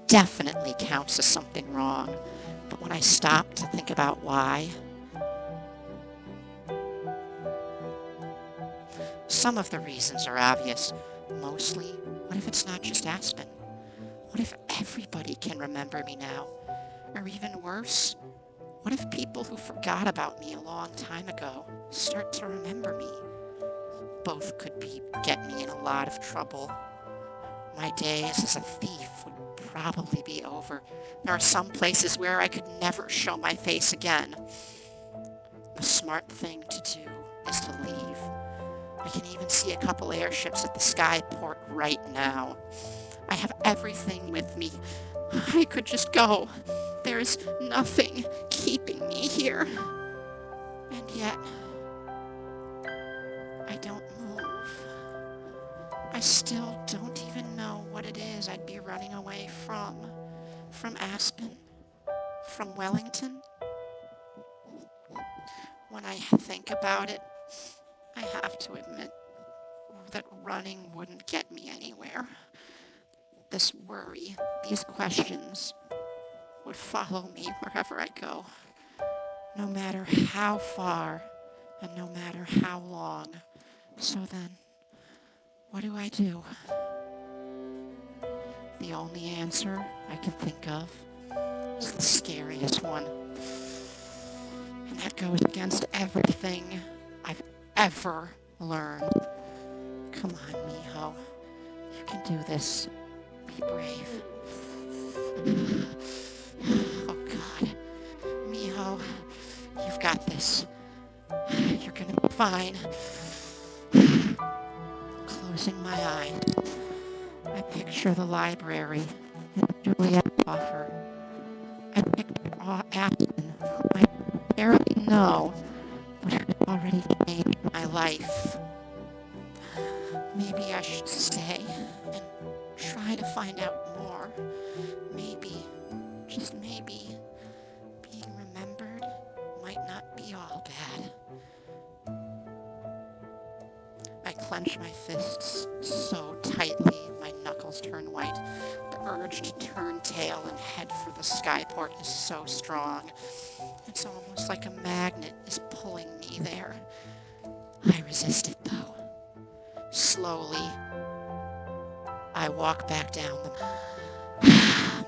definitely counts as something wrong, but when I stop to think about why, some of the reasons are obvious. Mostly, what if it's not just Aspen? What if everybody can remember me now? Or even worse, what if people who forgot about me a long time ago start to remember me? Both could get me in a lot of trouble. My days as a thief would probably be over. There are some places where I could never show my face again. The smart thing to do is to leave. I can even see a couple airships at the skyport right now. I have everything with me. I could just go. There's nothing keeping me here. And yet, I don't move. I still don't even know what it is I'd be running away from. From Aspen? From Wellington? When I think about it, I have to admit that running wouldn't get me anywhere. This worry, these questions, would follow me wherever I go, no matter how far and no matter how long. So then, what do I do? The only answer I can think of is the scariest one. And that goes against everything I've ever learned. Come on, Miho. You can do this. Be brave. Oh, God. Miho, you've got this. You're gonna be fine. Closing my eyes, I picture the library and Juliet's offer. I picture Aspen, who I barely know, but who already changed my life. Maybe I should stay and try to find out more. Maybe, just maybe, being remembered might not be all bad. I clench my fists so tightly my knuckles turn white. The urge to turn tail and head for the skyport is so strong. It's almost like a magnet is pulling me there. I resist it though. Slowly, I walk back down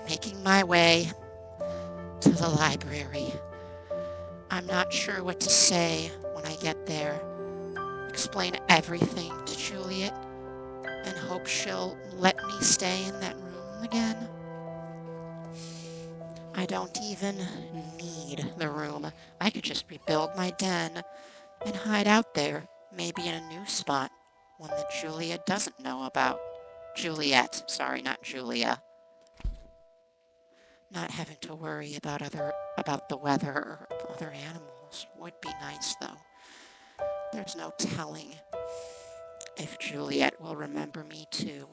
making my way to the library. I'm not sure what to say when I get there. Explain everything to Juliet and hope she'll let me stay in that room again. I don't even need the room. I could just rebuild my den and hide out there, maybe in a new spot, one that Julia doesn't know about. Juliet, sorry, not Julia. Not having to worry about the weather or other animals would be nice though. There's no telling if Juliet will remember me too.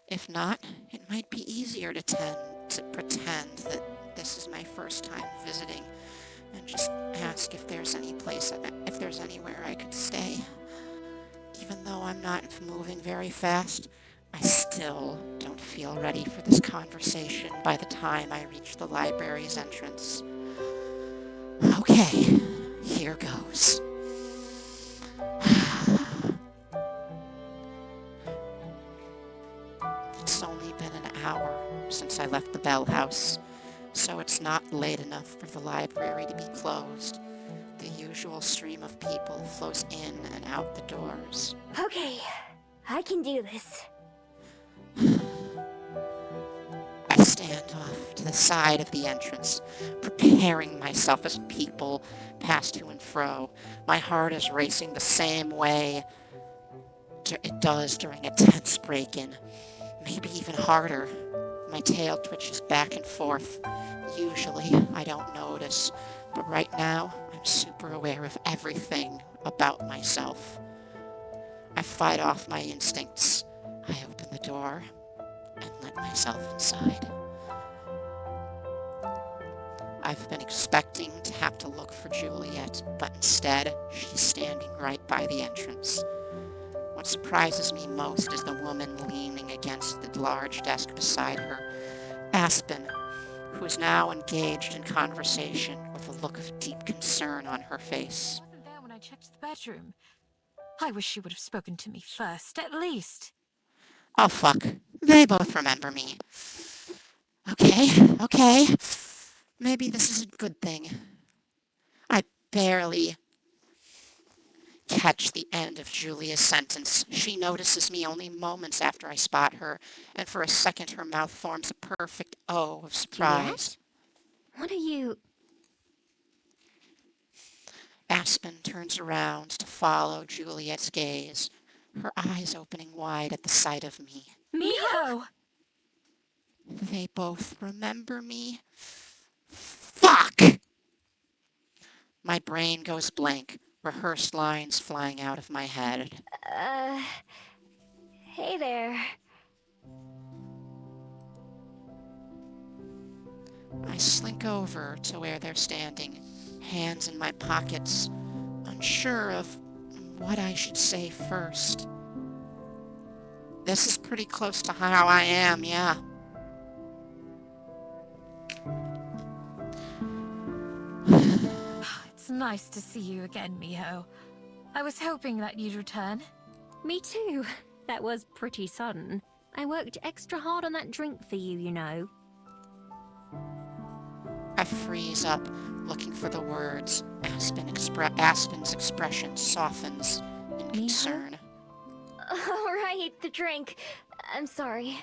If not, it might be easier to pretend that this is my first time visiting and just ask if there's anywhere I could stay. Even though I'm not moving very fast, I still don't feel ready for this conversation by the time I reach the library's entrance. Okay, here goes. It's only been an hour since I left the Bell House, so it's not late enough for the library to be closed. The usual stream of people flows in and out the doors. Okay, I can do this. I stand off to the side of the entrance, preparing myself as people pass to and fro. My heart is racing the same way it does during a tense break-in, maybe even harder. My tail twitches back and forth. Usually I don't notice, but right now I'm super aware of everything about myself. I fight off my instincts. I open the door and let myself inside. I've been expecting to have to look for Juliet, but instead, she's standing right by the entrance. What surprises me most is the woman leaning against the large desk beside her, Aspen, who is now engaged in conversation with a look of deep concern on her face. I wasn't there when I checked the bedroom. I wish she would have spoken to me first, at least. Oh fuck, they both remember me. Okay. Maybe this is a good thing. I barely catch the end of Julia's sentence. She notices me only moments after I spot her, and for a second her mouth forms a perfect O of surprise. Juliet? What are you... Aspen turns around to follow Juliet's gaze, her eyes opening wide at the sight of me. Miho! They both remember me? Fuck! My brain goes blank, rehearsed lines flying out of my head. Hey there. I slink over to where they're standing, hands in my pockets, unsure of what I should say first. This is pretty close to how I am, yeah. It's nice to see you again, Miho. I was hoping that you'd return. Me too. That was pretty sudden. I worked extra hard on that drink for you, you know. I freeze up, looking for the words. Aspen's expression softens in concern. Alright, the drink. I'm sorry.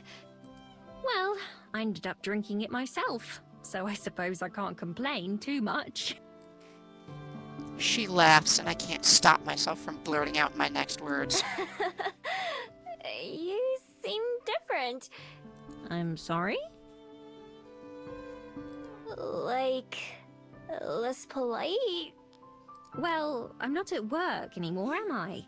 Well, I ended up drinking it myself, so I suppose I can't complain too much. She laughs, and I can't stop myself from blurting out my next words. You seem different. I'm sorry? Like, less polite? Well, I'm not at work anymore, am I?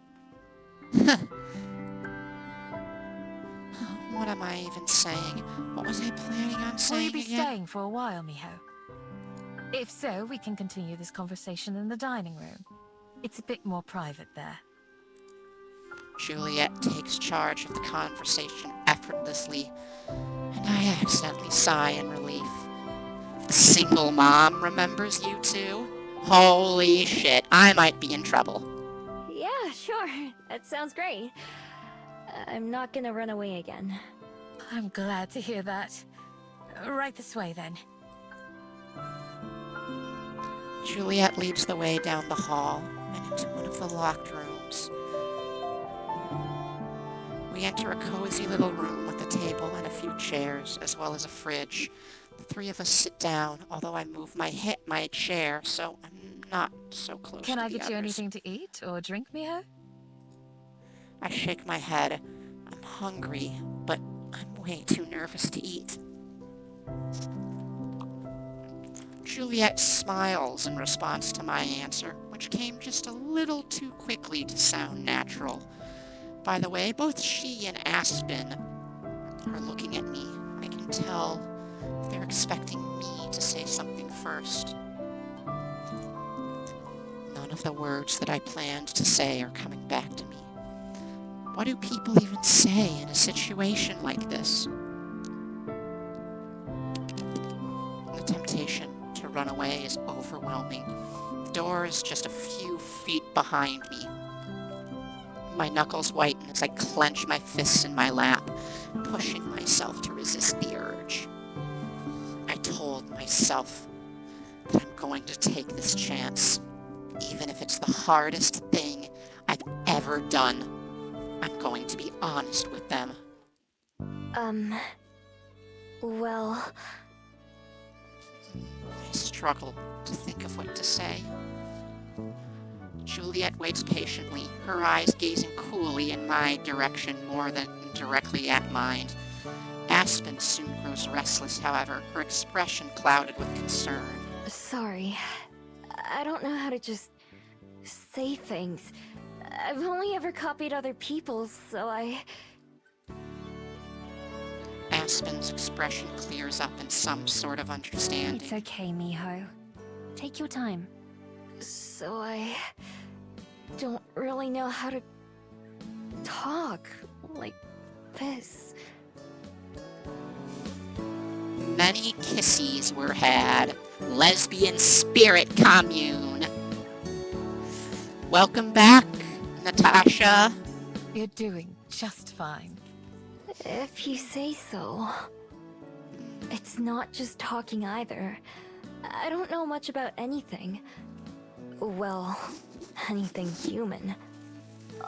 What am I even saying? What was I planning on Will saying you be again? staying for a while, Miho? If so, we can continue this conversation in the dining room. It's a bit more private there. Juliet takes charge of the conversation effortlessly, and I accidentally sigh in relief. The single mom remembers you two? Holy shit, I might be in trouble. Yeah, sure. That sounds great. I'm not gonna run away again. I'm glad to hear that. Right this way, then. Juliet leads the way down the hall and into one of the locked rooms. We enter a cozy little room with a table and a few chairs, as well as a fridge. The three of us sit down, although I move my chair, so I'm not so close Can to I the get you others. anything to eat or drink, Miho? I shake my head. I'm hungry, but I'm way too nervous to eat. Juliet smiles in response to my answer, which came just a little too quickly to sound natural. By the way, both she and Aspen are looking at me. I can tell they're expecting me to say something first. None of the words that I planned to say are coming back to me. What do people even say in a situation like this? The temptation to run away is overwhelming. The door is just a few feet behind me. My knuckles whiten as I clench my fists in my lap, pushing myself to resist the urge. I told myself that I'm going to take this chance, even if it's the hardest thing I've ever done. I'm going to be honest with them. Well, I struggle to think of what to say. Juliet waits patiently, her eyes gazing coolly in my direction more than directly at mine. Aspen soon grows restless, however, her expression clouded with concern. sorry. I don't know how to just say things. I've only ever copied other people's, so Aspen's expression clears up in some sort of understanding. It's okay, Miho. Take your time. So I don't really know how to talk like this. Many kisses were had. Lesbian spirit commune. Welcome back, Natasha. You're doing just fine. If you say so. It's not just talking either. I don't know much about anything. Well, anything human.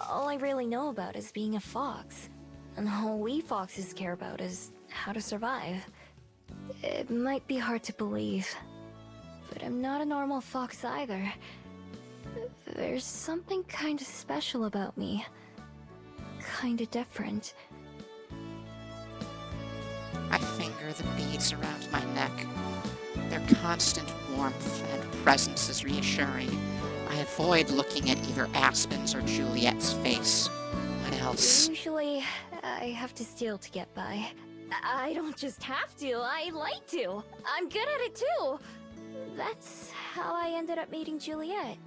All I really know about is being a fox. And all we foxes care about is how to survive. It might be hard to believe, but I'm not a normal fox either. There's something kinda special about me. Kinda different. I finger the beads around my neck. Their constant warmth and presence is reassuring. I avoid looking at either Aspen's or Juliet's face. What else? Usually, I have to steal to get by. I don't just have to, I like to. I'm good at it too. That's how I ended up meeting Juliet.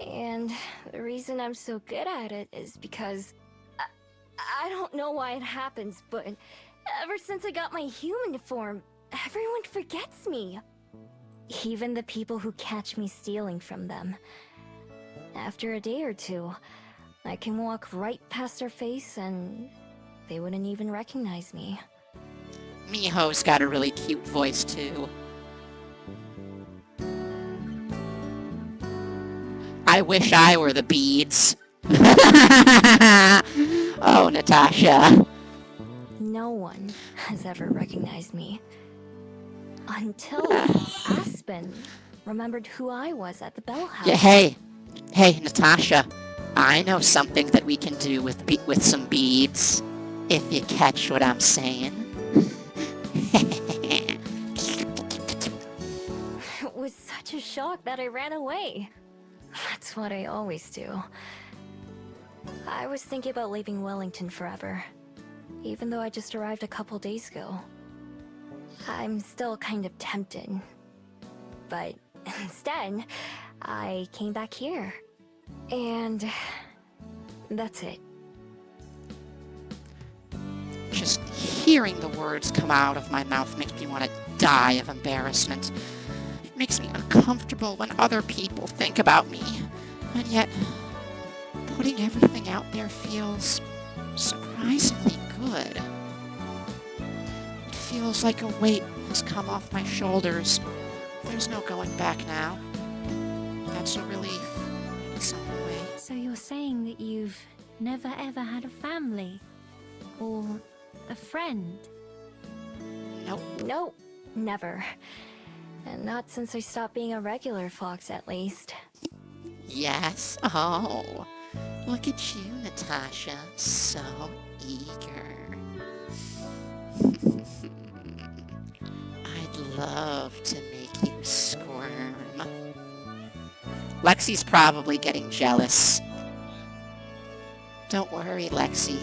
And the reason I'm so good at it is because I don't know why it happens, but ever since I got my human form, everyone forgets me. Even the people who catch me stealing from them. After a day or two, I can walk right past their face and they wouldn't even recognize me. Miho's got a really cute voice too. I wish I were the beads. Oh, Natasha. No one has ever recognized me. Until Aspen remembered who I was at the Bell House. Yeah, hey, Natasha. I know something that we can do with some beads. If you catch what I'm saying. It was such a shock that I ran away. That's what I always do. I was thinking about leaving Wellington forever, even though I just arrived a couple days ago. I'm still kind of tempted. But instead, I came back here. And that's it. Just Hearing the words come out of my mouth makes me want to die of embarrassment. It makes me uncomfortable when other people think about me. And yet, putting everything out there feels surprisingly good. It feels like a weight has come off my shoulders. There's no going back now. That's a relief in some way. So you're saying that you've never ever had a family? Or a friend? Nope. Nope, never. And not since I stopped being a regular fox, at least. Yes. Oh. Look at you, Natasha. So eager. I'd love to make you squirm. Lexi's probably getting jealous. Don't worry, Lexi.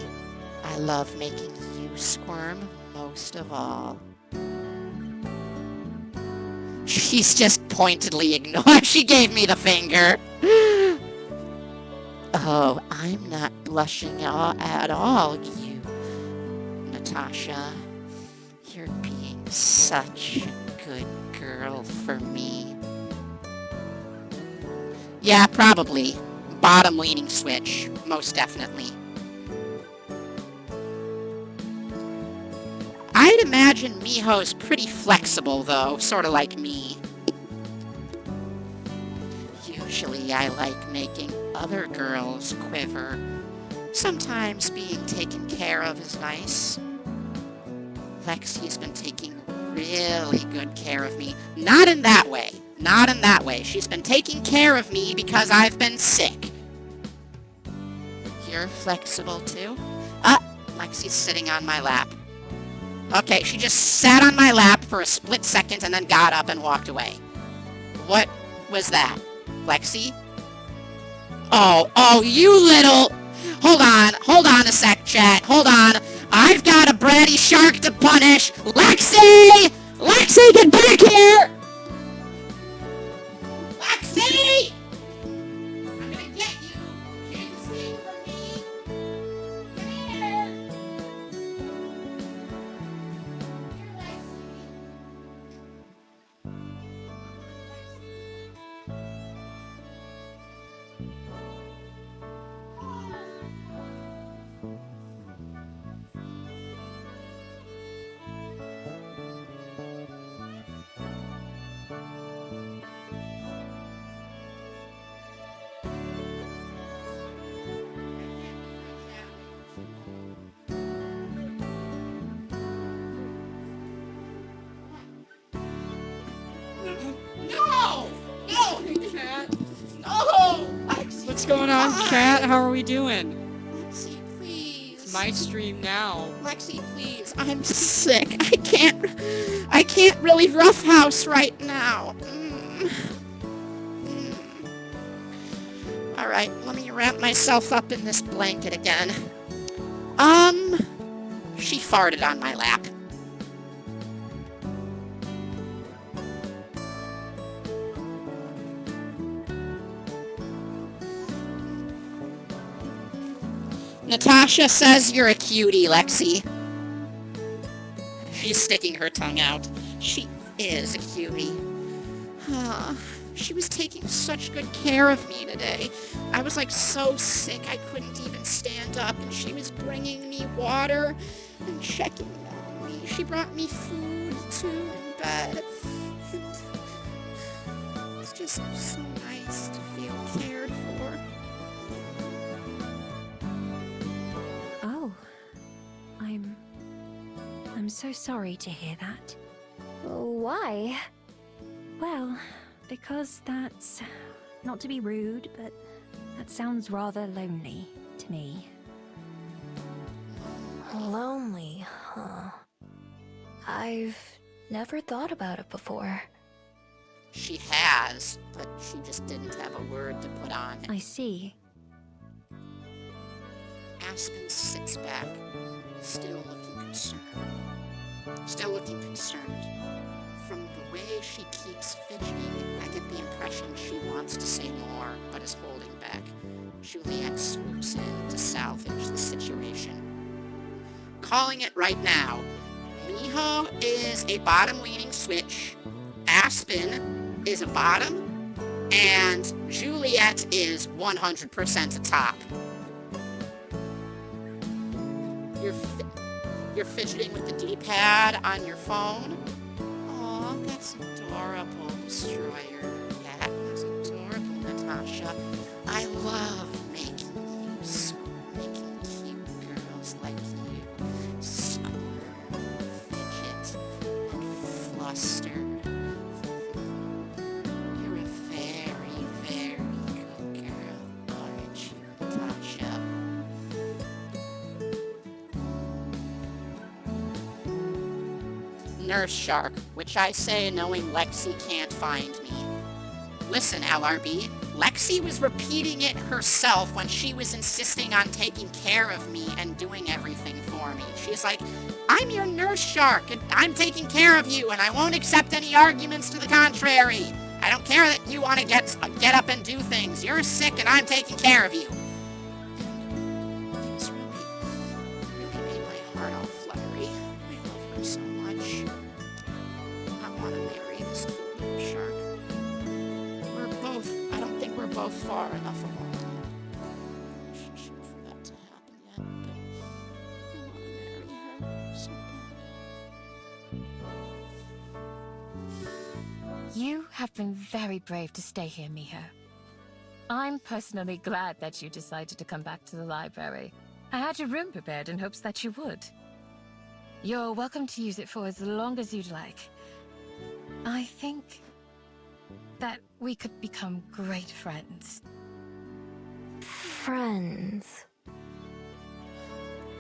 I love making you squirm most of all. She's just pointedly ignored. She gave me the finger. Oh, I'm not blushing at all, you, Natasha. You're being such a good girl for me. Yeah, probably. Bottom leaning switch, most definitely. I'd imagine Miho's pretty flexible, though, sort of like me. Usually I like making other girls quiver. Sometimes being taken care of is nice. Lexi's been taking really good care of me. Not in that way. Not in that way. She's been taking care of me because I've been sick. You're flexible, too? Lexi's sitting on my lap. Okay, she just sat on my lap for a split second and then got up and walked away. What was that? Lexi? Oh, you little... Hold on a sec, chat. Hold on. I've got a bratty shark to punish. Lexi! Lexi, get back here! Lexi! I'm gonna get you. Can't escape from me. Come here. No! No! Cat, No! Lexi, what's going on, come Cat? How are we doing? Lexi, please. It's my stream now. Lexi, please. I'm sick. I can't really roughhouse right now. All right, let me wrap myself up in this blanket again. She farted on my lap. Natasha says you're a cutie, Lexi. She's sticking her tongue out. She is a cutie. She was taking such good care of me today. I was like so sick I couldn't even stand up, and she was bringing me water and checking on me. She brought me food too in bed. And it's just so nice to feel cared for. Oh. I'm so sorry to hear that. Why? Well, because that's... not to be rude, but that sounds rather lonely to me. Lonely, huh? I've never thought about it before. She has, but she just didn't have a word to put on it. I see. Aspen sits back, still looking concerned. Still looking concerned. From the way she keeps fidgeting, I get the impression she wants to say more, but is holding back. Juliet swoops in to salvage the situation. calling it right now. Miho is a bottom-leaning switch. Aspen is a bottom. And Juliet is 100% a top. You're fidgeting with the D-pad on your phone. Aw, that's adorable, Destroyer. That is adorable, Natasha. I love making cute girls like you squirm, fidget, and fluster. You're a very, very good girl, aren't you, Natasha? Nurse Shark, which I say knowing Lexi can't find me. Listen, LRB, Lexi was repeating it herself when she was insisting on taking care of me and doing everything for me. She's like, I'm your Nurse Shark, and I'm taking care of you, and I won't accept any arguments to the contrary. I don't care that you want to get up and do things. You're sick, and I'm taking care of you. And it's really made my heart all fluttery. I love her so much. I want to marry this cute little shark. I don't think we're both far enough along in the relationship for that to happen yet, but I want to marry her so bad. You have been very brave to stay here, Miho. I'm personally glad that you decided to come back to the library. I had your room prepared in hopes that you would. You're welcome to use it for as long as you'd like. I think that we could become great friends. Friends.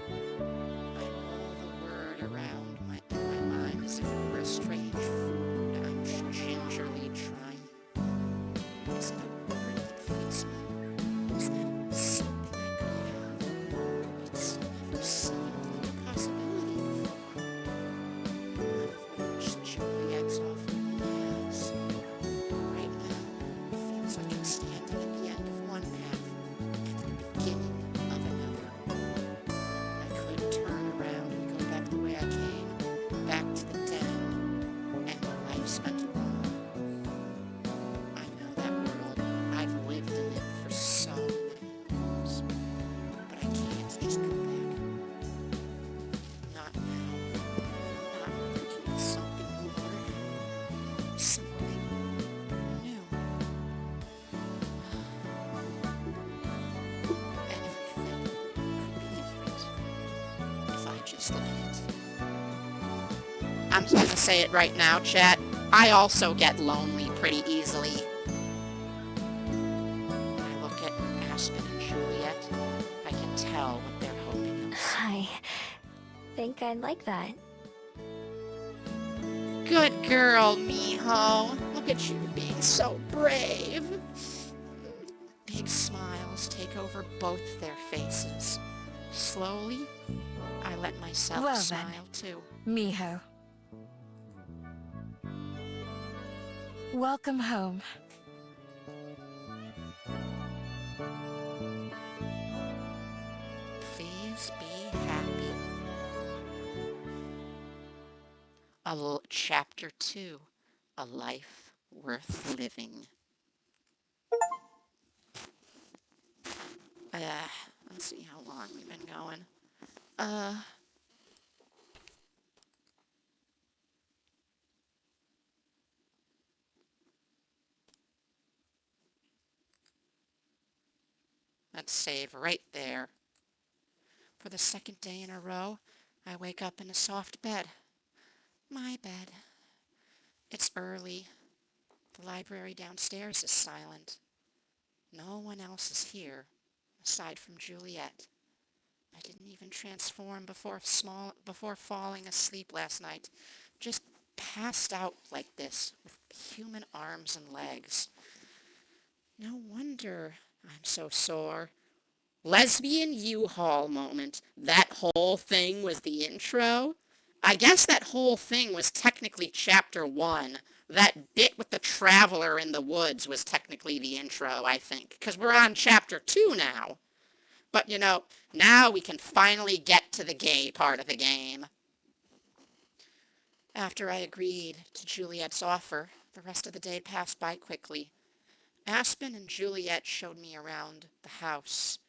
I roll the word around in my mind as if it were a strange food I'm gingerly trying. Is it a word that fits me? Is that something I could have? It's never seemed like a possibility before. One of which Juliet's often has. Right now, it feels like I'm standing at the end of one path, at the beginning of another. I could turn around and go back the way I came, back to the den, and the life spent alone. I know that world. I've lived in it for so many years. But I can't just go back. Not now. Not thinking of something more. Something new. Everything could be different if I just let it. I'm just gonna say it right now, chat. I also get lonely pretty easily. When I look at Aspen and Juliet, I can tell what they're hoping else. I think I'd like that. Good girl, Miho. Look at you being so brave. Big smiles take over both their faces. Slowly, I let myself Well then. smile too. Miho. Welcome home. Please be happy. Chapter 2, A Life Worth Living. Let's see how long we've been going. Let's save right there. For the second day in a row, I wake up in a soft bed. My bed. It's early. The library downstairs is silent. No one else is here, aside from Juliet. I didn't even transform before falling asleep last night. Just passed out like this, with human arms and legs. No wonder I'm so sore. Lesbian U-Haul moment. That whole thing was the intro? I guess that whole thing was technically chapter 1. That bit with the traveler in the woods was technically the intro, I think. Because we're on chapter 2 now. But now we can finally get to the gay part of the game. After I agreed to Juliet's offer, the rest of the day passed by quickly. Aspen and Juliet showed me around the house,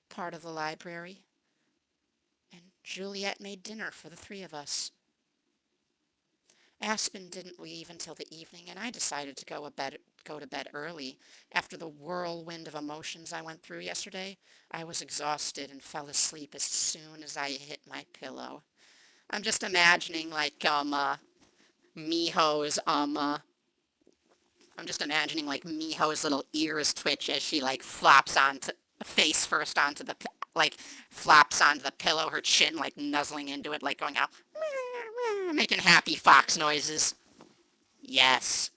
part of the library, and Juliet made dinner for the three of us. Aspen didn't leave until the evening, and I decided to go to bed early. After the whirlwind of emotions I went through yesterday, I was exhausted and fell asleep as soon as I hit my pillow. I'm just imagining, Miho's little ears twitch as she, flops onto, face first onto the, flops onto the pillow, her chin, nuzzling into it, going out, making happy fox noises. Yes.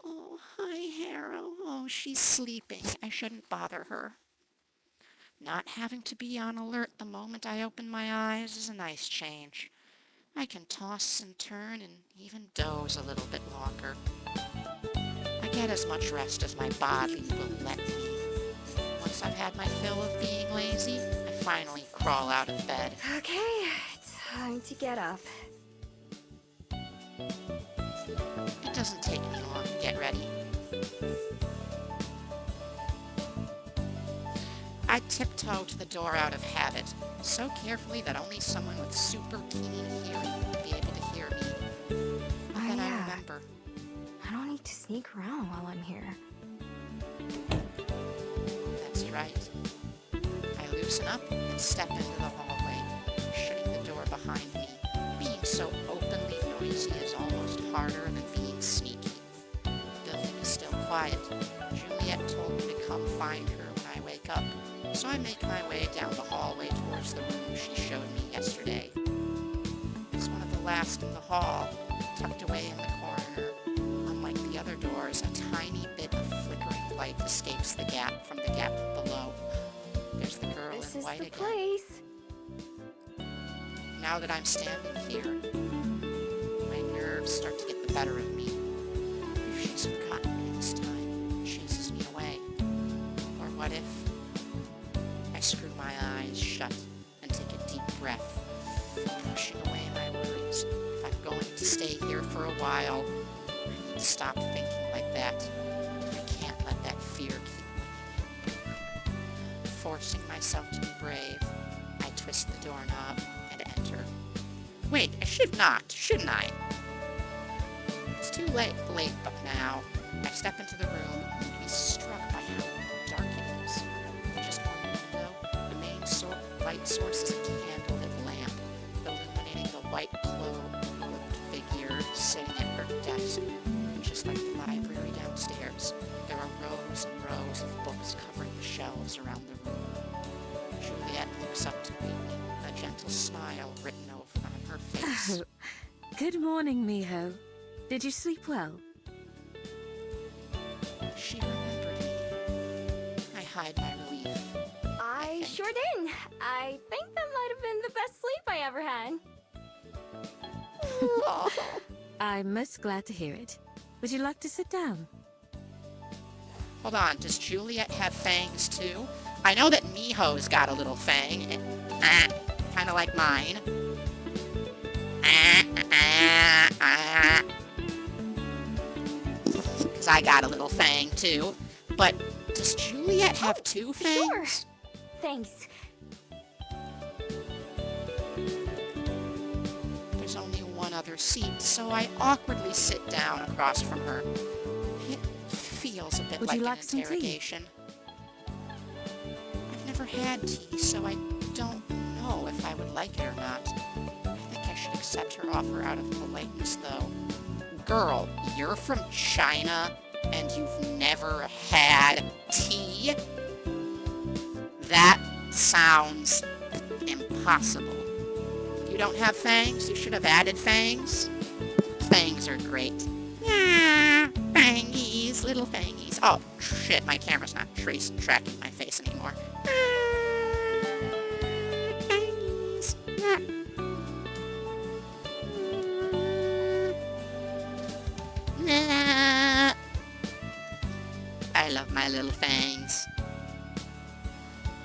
Oh, hi, Harrow. Oh, she's sleeping. I shouldn't bother her. Not having to be on alert the moment I open my eyes is a nice change. I can toss and turn and even doze a little bit longer. I get as much rest as my body will let me. Once I've had my fill of being lazy, I finally crawl out of bed. Okay, time to get up. It doesn't take me long to get ready. I tiptoe to the door out of habit, so carefully that only someone with super keen hearing would be able to hear me. But then I remember. I don't need to sneak around while I'm here. That's right. I loosen up and step into the hallway, shutting the door behind me. Being so openly noisy is almost harder than being sneaky. The building is still quiet. Juliet told me to come find her when I wake up, so I make my way down the hallway towards the room she showed me yesterday. It's one of the last in the hall, tucked away in the corner. Unlike the other doors, a tiny bit of flickering light escapes the gap from the gap below. There's the girl in white again. This is the place. Now that I'm standing here, my nerves start to get the better of me. If she's forgotten me this time and chases me away. Or what if I screw my eyes shut and take a deep breath, pushing away my worries. If I'm going to stay here for a while, I need to stop thinking like that. I can't let that fear keep winning. Forcing myself to be brave, I twist the doorknob and enter. Wait, I should have knocked, shouldn't I? It's too late, but now I step into the room and be struck by how dark it is. Just one window, the main light source is a candlelit lamp, illuminating the white-clothed figure sitting at her desk. Just like the library downstairs, there are rows and rows of books covering the shelves around the room. Juliet looks up to me, a gentle smile written on her face. Good morning, Miho. Did you sleep well? She remembered me. I hide my relief. I sure did. I think that might have been the best sleep I ever had. I'm most glad to hear it. Would you like to sit down? Hold on, does Juliet have fangs too? I know that Miho's got a little fang. Kind of like mine. Because I got a little fang too. But does Juliet have two fangs? Sure. Thanks. There's only one other seat, so I awkwardly sit down across from her. It feels a bit Would like you an like some tea? interrogation. I've never had tea, so I don't know if I would like it or not. I think I should accept her offer out of politeness, though. Girl, you're from China, and you've never had tea? That sounds impossible. You don't have fangs? You should have added fangs. Fangs are great. Yeah, fangies, little fangies. Oh, shit, my camera's not tracking my face anymore. Fangies. I love my little fangs.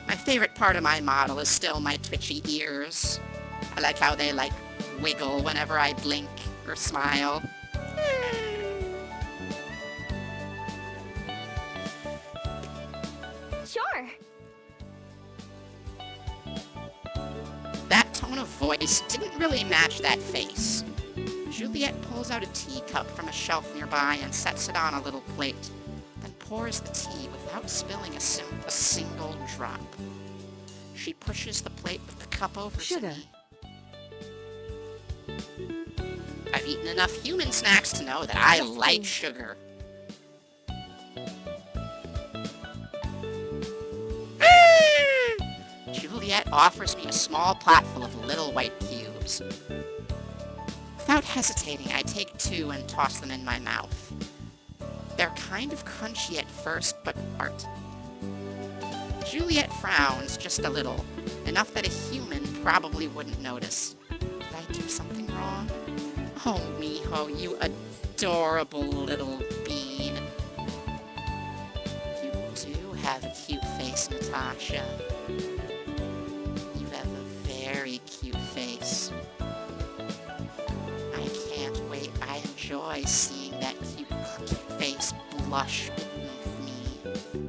My My favorite part of my model is still my twitchy ears. I like how they, like, wiggle whenever I blink or smile. Sure. That tone of voice didn't really match that face. Juliet pulls out a teacup from a shelf nearby and sets it on a little plate, then pours the tea without spilling a single drop. She pushes the plate with the cup over Sugar. to me. I've eaten enough human snacks to know that I like sugar. Juliet offers me a small platful of little white cubes. Without hesitating, I take 2 and toss them in my mouth. They're kind of crunchy at first, but aren't. Juliet frowns just a little, enough that a human probably wouldn't notice. Did I do something wrong? Oh, Miho, you adorable little bean. You do have a cute face, Natasha. You have a very cute face. I can't wait. I enjoy seeing that cute face blush beneath me.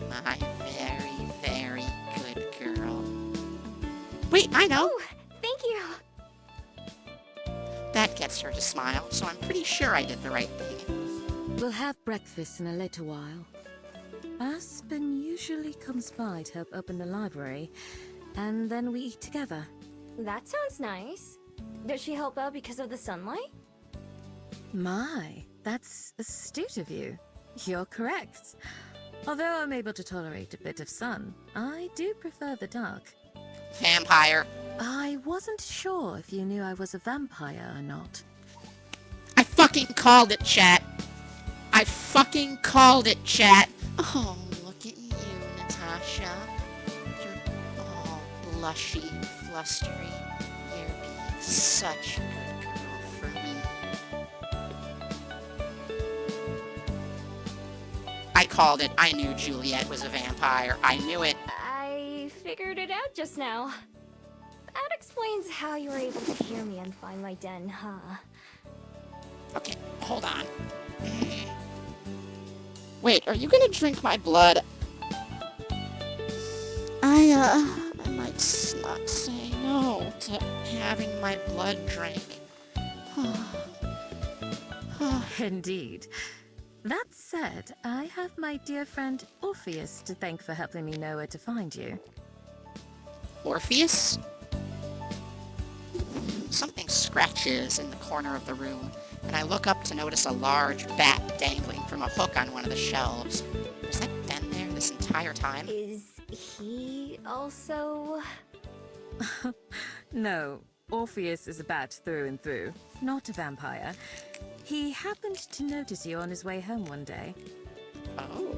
My very, very good girl. Wait, I know! Oh, thank you. That gets her to smile, so I'm pretty sure I did the right thing. We'll have breakfast in a little while. Aspen usually comes by to help open the library, and then we eat together. That sounds nice. Does she help out because of the sunlight? My, that's astute of you. You're correct. Although I'm able to tolerate a bit of sun, I do prefer the dark. Vampire. I wasn't sure if you knew I was a vampire or not. I fucking called it, chat. I fucking called it, chat. Oh, look at you, Natasha. You're all blushy and flustery. You're being such a good girl for me. I called it. I knew Juliet was a vampire. I knew it. I figured it out just now. That explains how you were able to hear me and find my den, huh? Okay, hold on. Wait, are you gonna drink my blood? I might not say no to having my blood drank. Indeed. That said, I have my dear friend Orpheus to thank for helping me know where to find you. Orpheus? Something scratches in the corner of the room, and I look up to notice a large bat dangling from a hook on one of the shelves. Has that been there this entire time? Is he also... No, Orpheus is a bat through and through, not a vampire. He happened to notice you on his way home one day. Oh.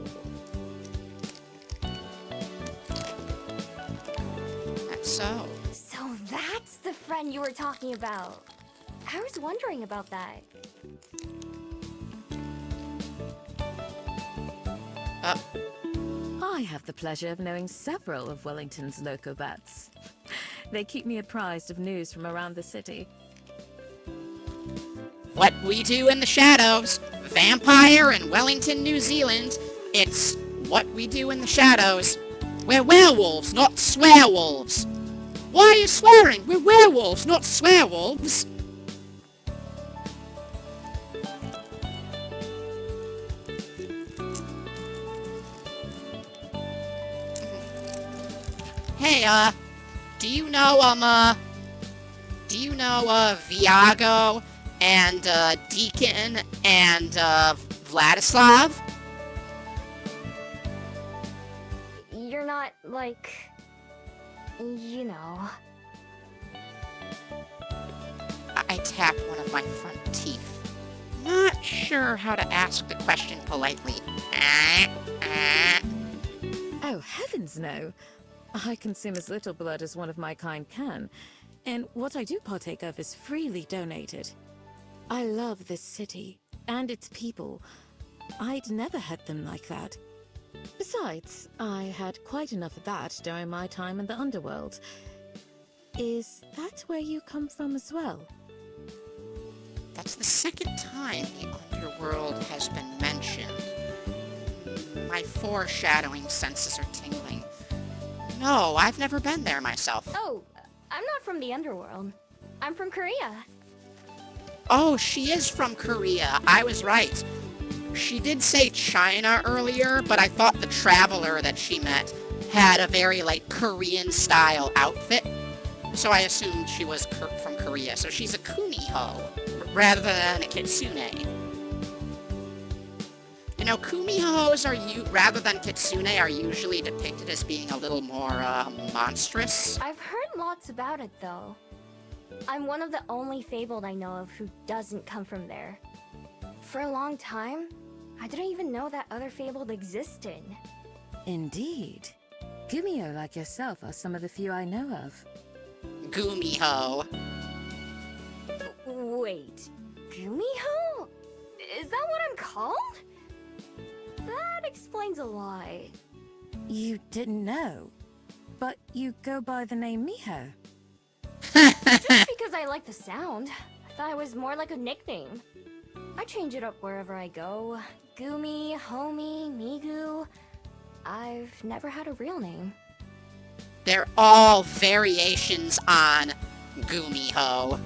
That's so. So that's the friend you were talking about. I was wondering about that. I have the pleasure of knowing several of Wellington's loco bats. They keep me apprised of news from around the city. What we do in the shadows. Vampire in Wellington, New Zealand. It's what we do in the shadows. We're werewolves, not swearwolves. Why are you swearing? We're werewolves, not swearwolves. Hey, do you know, Viago and, Deacon and, Vladislav? You're not, like... you know... I tap one of my front teeth. Not sure how to ask the question politely. Oh, heavens no! I consume as little blood as one of my kind can, and what I do partake of is freely donated. I love this city, and its people. I'd never had them like that. Besides, I had quite enough of that during my time in the underworld. Is that where you come from as well? That's the second time the underworld has been mentioned. My foreshadowing senses are tingling. No, I've never been there myself. Oh, I'm not from the underworld. I'm from Korea. Oh, she is from Korea. I was right. She did say China earlier, but I thought the traveler that she met had a very, Korean-style outfit. So I assumed she was from Korea. So she's a kumiho, rather than a kitsune. You know, kumihos rather than kitsune, are usually depicted as being a little more, monstrous. I've heard lots about it, though. I'm one of the only fabled I know of who doesn't come from there. For a long time, I didn't even know that other fabled existed. Indeed. Gumio like yourself are some of the few I know of. Gumiho. Wait, Gumiho? Is that what I'm called? That explains a lot. You didn't know, but you go by the name Miho. Just because I like the sound, I thought it was more like a nickname. I change it up wherever I go. Gumi, Homie, Migu. I've never had a real name. They're all variations on Gumiho.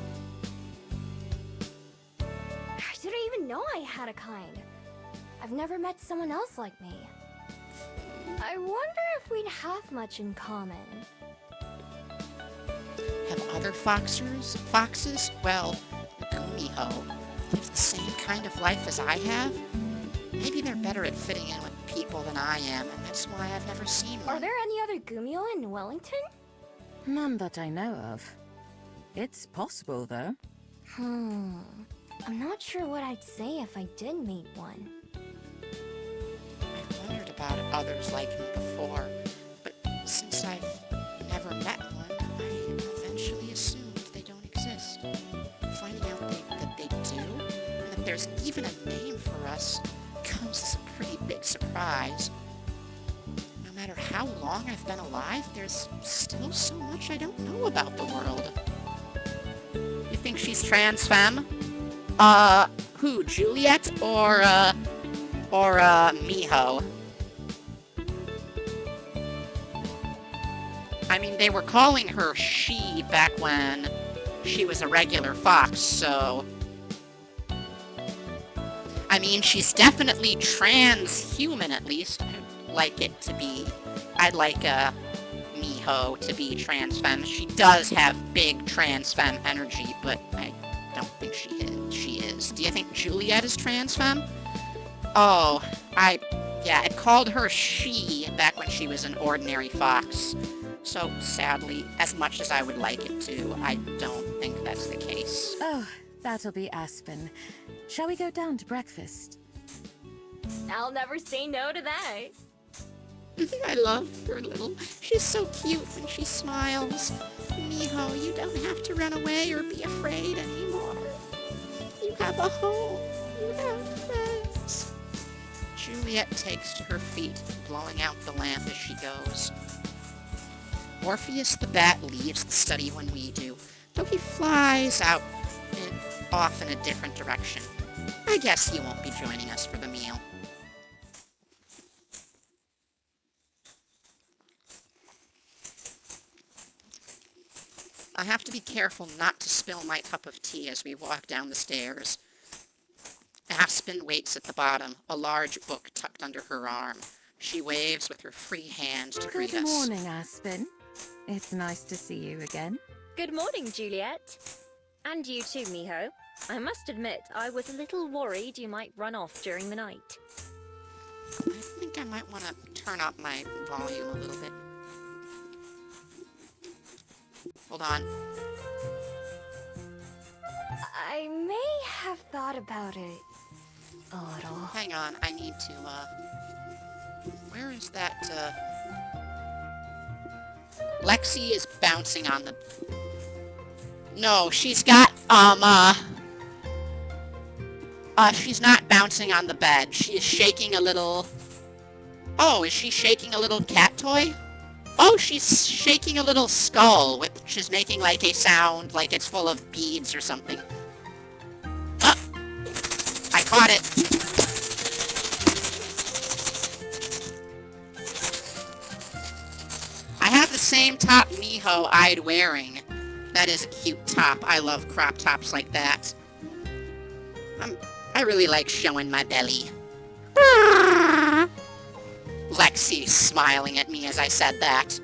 I didn't even know I had a kind. I've never met someone else like me. I wonder if we'd have much in common. Have other foxes? Well, Gumiho live the same kind of life as I have. Maybe they're better at fitting in with people than I am, and that's why I've never seen one. Are there any other Gumio in Wellington? None that I know of. It's possible, though. I'm not sure what I'd say if I did meet one. I've wondered about others like me before, but since I've never met one, I eventually assumed they don't exist. Finding out that they do, and that there's even a name for us, comes as a pretty big surprise. No matter how long I've been alive, there's still so much I don't know about the world. You think she's trans femme? Who, Juliet or Miho? I mean, they were calling her she back when she was a regular fox, so... I mean, she's definitely transhuman, at least. I'd like Miho to be trans femme. She does have big trans femme energy, but I don't think she is. Do you think Juliet is trans femme? Oh, I called her she back when she was an ordinary fox. So, sadly, as much as I would like it to, I don't think that's the case. Oh, that'll be Aspen. Shall we go down to breakfast? I'll never say no to that. I love her she's so cute when she smiles. Miho, you don't have to run away or be afraid anymore. You have a home. You have friends. Juliet takes to her feet, blowing out the lamp as she goes. Orpheus the bat leaves the study when we do, though he flies off in a different direction. I guess he won't be joining us for the meal. I have to be careful not to spill my cup of tea as we walk down the stairs. Aspen waits at the bottom, a large book tucked under her arm. She waves with her free hand to greet us. Good morning, Aspen. It's nice to see you again. Good morning, Juliet. And you too, Miho. I must admit, I was a little worried you might run off during the night. I think I might want to turn up my volume a little bit. Hold on. I may have thought about it a little. Hang on, I need to, where is that, Lexi is bouncing on the... No, she's got, she's not bouncing on the bed. She is shaking a little... Oh, is she shaking a little cat toy? Oh, she's shaking a little skull, which is making like a sound like it's full of beads or something. Ah! I caught it. I have the same top Miho I'd wearing. That is a cute top. I love crop tops like that. I really like showing my belly. Lexi smiling at me as I said that.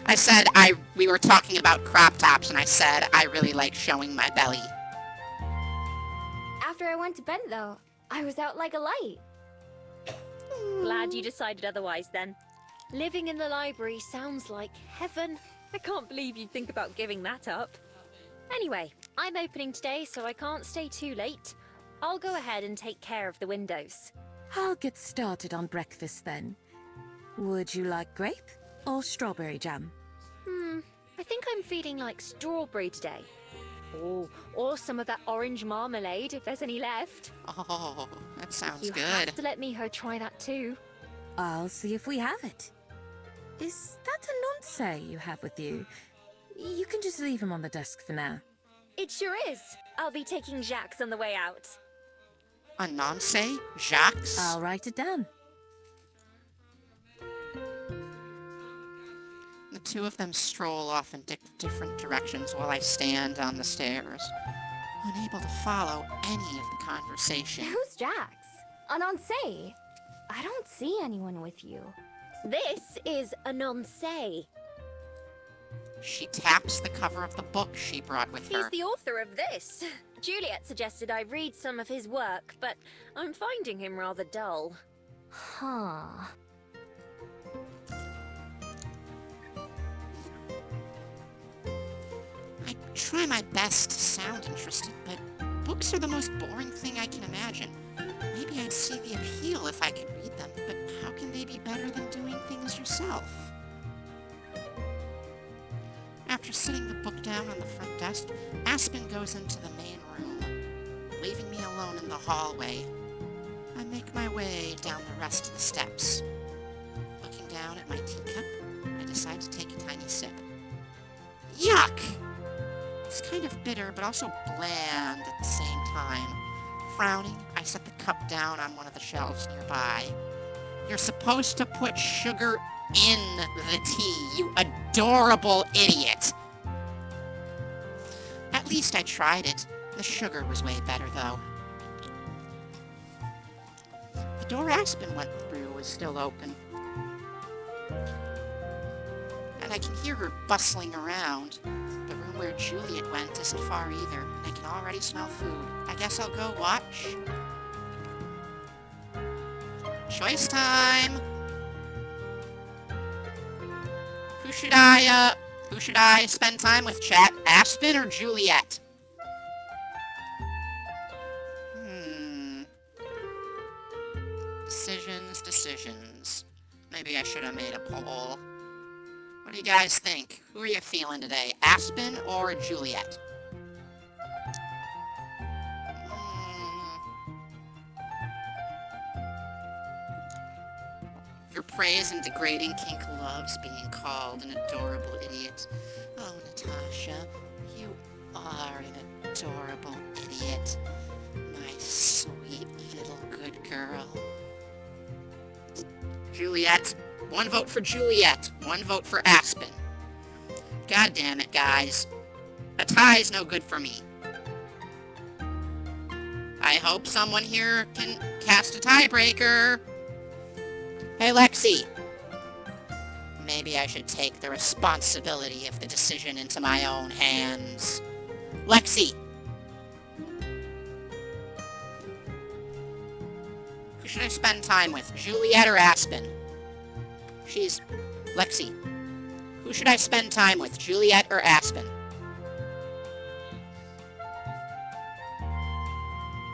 I said we were talking about crop tops and I said I really like showing my belly. After I went to bed, though, I was out like a light. Glad you decided otherwise then. Living in the library sounds like heaven. I can't believe you'd think about giving that up. Anyway, I'm opening today, so I can't stay too late. I'll go ahead and take care of the windows. I'll get started on breakfast then. Would you like grape or strawberry jam? I think I'm feeling like strawberry today. Oh, or some of that orange marmalade if there's any left. Oh, that sounds You good. have to let Miho try that too. I'll see if we have it. Is that a nonce you have with you? You can just leave him on the desk for now. It sure is. I'll be taking Jacques on the way out. A nonce? Jacques? I'll write it down. The two of them stroll off in different directions while I stand on the stairs, unable to follow any of the conversation. Who's Jax? Anonce? I don't see anyone with you. This is a nonce. She taps the cover of the book she brought with He's her. the author of this. Juliet suggested I read some of his work, but I'm finding him rather dull. Huh. I try my best to sound interested, but books are the most boring thing I can imagine. Maybe I'd see the appeal if I could read them, but how can they be better than doing things yourself? After sitting the book down on the front desk, Aspen goes into the main room, leaving me alone in the hallway. I make my way down the rest of the steps. Looking down at my teacup, I decide to take a tiny sip. Yuck! It's kind of bitter, but also bland at the same time. Frowning, I set the cup down on one of the shelves nearby. You're supposed to put sugar in the tea, you adorable idiot. At least I tried it. The sugar was way better, though. The door Aspen went through was still open. And I can hear her bustling around. The room where Juliet went isn't far either, and I can already smell food. I guess I'll go watch. Choice time! Who should I spend time with, chat? Aspen or Juliet? Decisions. Maybe I should have made a poll. What do you guys think? Who are you feeling today? Aspen or Juliet? Your praise and degrading kink loves being called an adorable idiot. Oh, Natasha, you are an adorable idiot. My sweet little good girl. Juliet. 1 vote for Juliet. 1 vote for Aspen. God damn it, guys. A tie's no good for me. I hope someone here can cast a tiebreaker. Hey, Lexi. Maybe I should take the responsibility of the decision into my own hands. Lexi. Who should I spend time with, Juliet or Aspen? She's... Lexi. Who should I spend time with, Juliet or Aspen?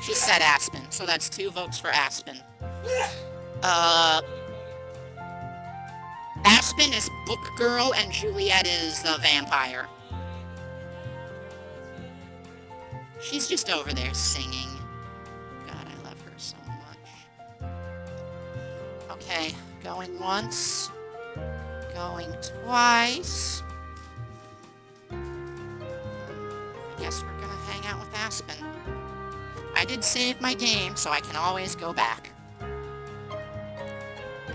She said Aspen, so that's 2 votes for Aspen. Aspen is Book Girl and Juliet is the vampire. She's just over there singing. God, I love her so much. Okay, Going once. Going twice. I guess we're gonna hang out with Aspen. I did save my game, so I can always go back.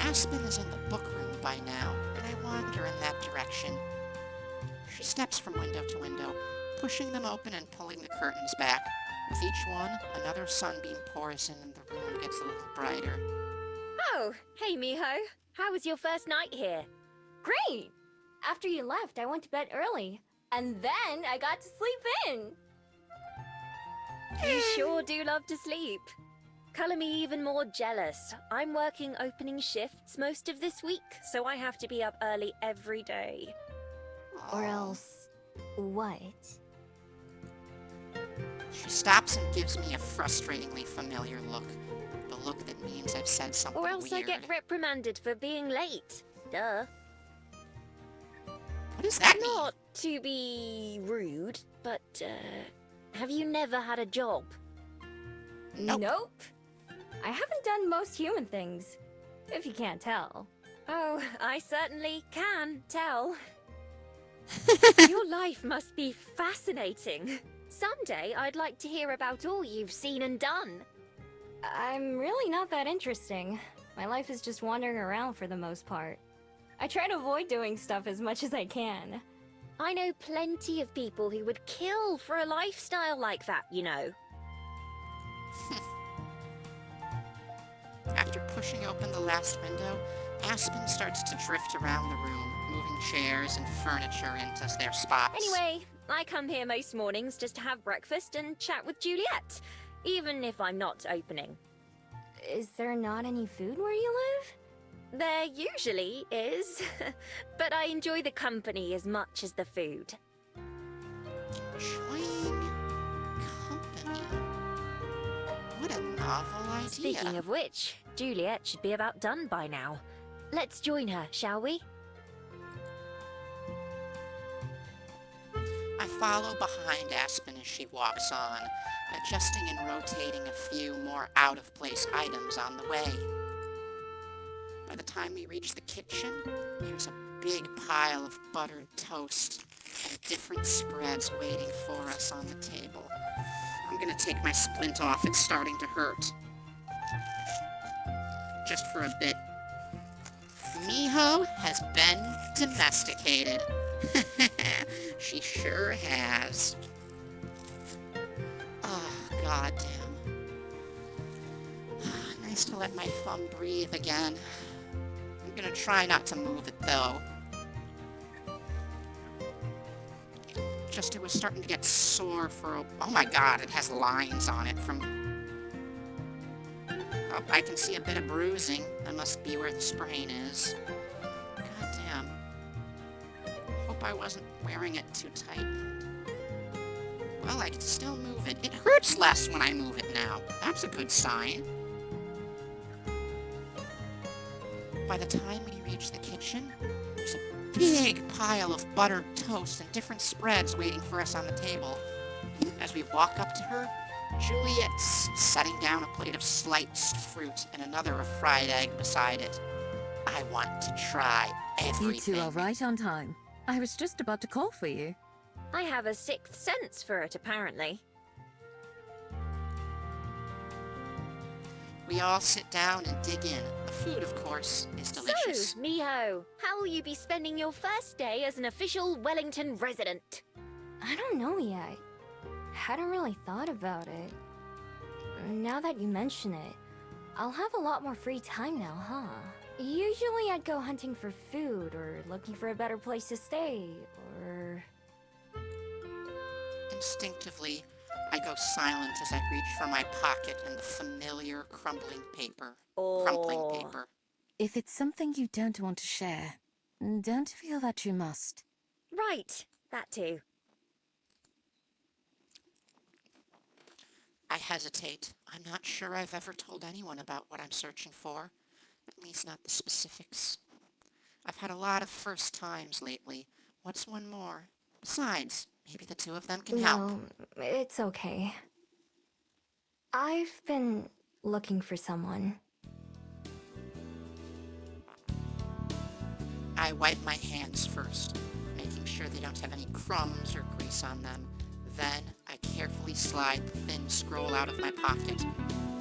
Aspen is in the book room by now, and I wander in that direction. She steps from window to window, pushing them open and pulling the curtains back. With each one, another sunbeam pours in and the room gets a little brighter. Oh, hey Miho. How was your first night here? Great! After you left, I went to bed early. And then I got to sleep in. You sure do love to sleep. Color me even more jealous. I'm working opening shifts most of this week, so I have to be up early every day. Or else, what? She stops and gives me a frustratingly familiar look. The look that means I've said something Or else weird. I get reprimanded for being late. Duh. What does that mean? Not to be rude, but, have you never had a job? Nope. I haven't done most human things, if you can't tell. Oh, I certainly can tell. Your life must be fascinating. Someday I'd like to hear about all you've seen and done. I'm really not that interesting. My life is just wandering around for the most part. I try to avoid doing stuff as much as I can. I know plenty of people who would kill for a lifestyle like that, you know. After pushing open the last window, Aspen starts to drift around the room, moving chairs and furniture into their spots. Anyway, I come here most mornings just to have breakfast and chat with Juliet, even if I'm not opening. Is there not any food where you live? There usually is, but I enjoy the company as much as the food. Enjoying company. What a novel idea. Speaking of which, Juliet should be about done by now. Let's join her, shall we? I follow behind Aspen as she walks on, adjusting and rotating a few more out-of-place items on the way. By the time we reach the kitchen, there's a big pile of buttered toast and different spreads waiting for us on the table. I'm gonna take my splint off, it's starting to hurt. Just for a bit. Miho has been domesticated. She sure has. Oh, goddamn. Nice to let my thumb breathe again. I'm gonna try not to move it, though. Just it was starting to get sore for a... Oh my god, it has lines on it from... Oh, I can see a bit of bruising. That must be where the sprain is. Goddamn. Hope I wasn't wearing it too tight. Well, I can still move it. It hurts less when I move it now. That's a good sign. By the time we reach the kitchen, there's a big pile of buttered toast and different spreads waiting for us on the table. As we walk up to her, Juliet's setting down a plate of sliced fruit and another of fried egg beside it. I want to try everything. You two are right on time. I was just about to call for you. I have a sixth sense for it, apparently. We all sit down and dig in. The food, of course, is delicious. So, Miho, how will you be spending your first day as an official Wellington resident? I don't know yet. Hadn't really thought about it. Now that you mention it, I'll have a lot more free time now, huh? Usually I'd go hunting for food, or looking for a better place to stay, or... Instinctively, I go silent as I reach for my pocket and the familiar crumbling paper. Crumpling paper. If it's something you don't want to share, don't feel that you must. Right, that too. I hesitate. I'm not sure I've ever told anyone about what I'm searching for. At least not the specifics. I've had a lot of first times lately. What's one more? Besides, maybe the two of them can help. No, it's okay. I've been looking for someone. I wipe my hands first, making sure they don't have any crumbs or grease on them. Then, I carefully slide the thin scroll out of my pocket.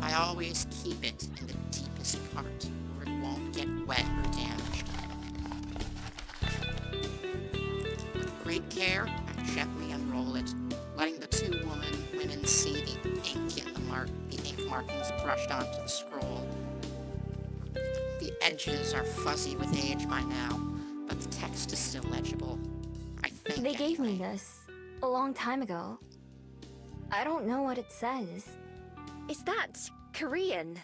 I always keep it in the deepest part, where it won't get wet or damaged. With great care, I gently unroll it, letting the two women see the ink markings brushed onto the scroll. The edges are fuzzy with age by now, but the text is still legible. I think They gave me anyway. this a long time ago. I don't know what it says. Is that Korean?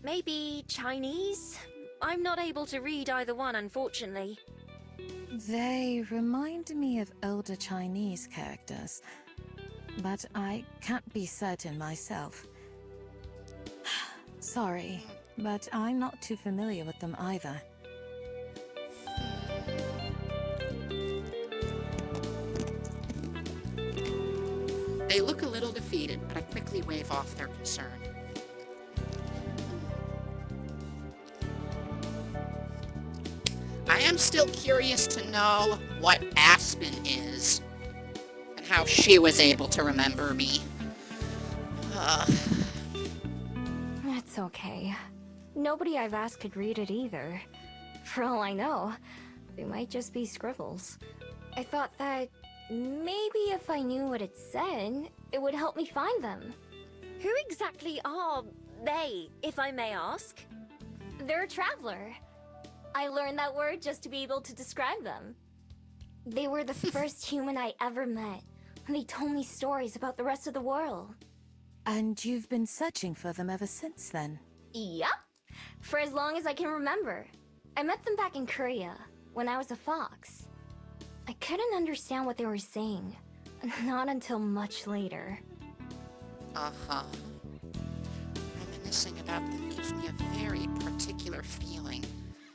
Maybe Chinese? I'm not able to read either one, unfortunately. They remind me of older Chinese characters, but I can't be certain myself. Sorry, but I'm not too familiar with them either. They look a little defeated, but I quickly wave off their concern. I am still curious to know what Aspen is, and how she was able to remember me. It's okay. Nobody I've asked could read it either. For all I know, they might just be scribbles. I thought that maybe if I knew what it said, it would help me find them. Who exactly are they, if I may ask? They're a traveler. I learned that word just to be able to describe them. They were the first human I ever met, and they told me stories about the rest of the world. And you've been searching for them ever since then? Yup. For as long as I can remember. I met them back in Korea, when I was a fox. I couldn't understand what they were saying, not until much later. Uh-huh. Reminiscing about them gives me a very particular feeling.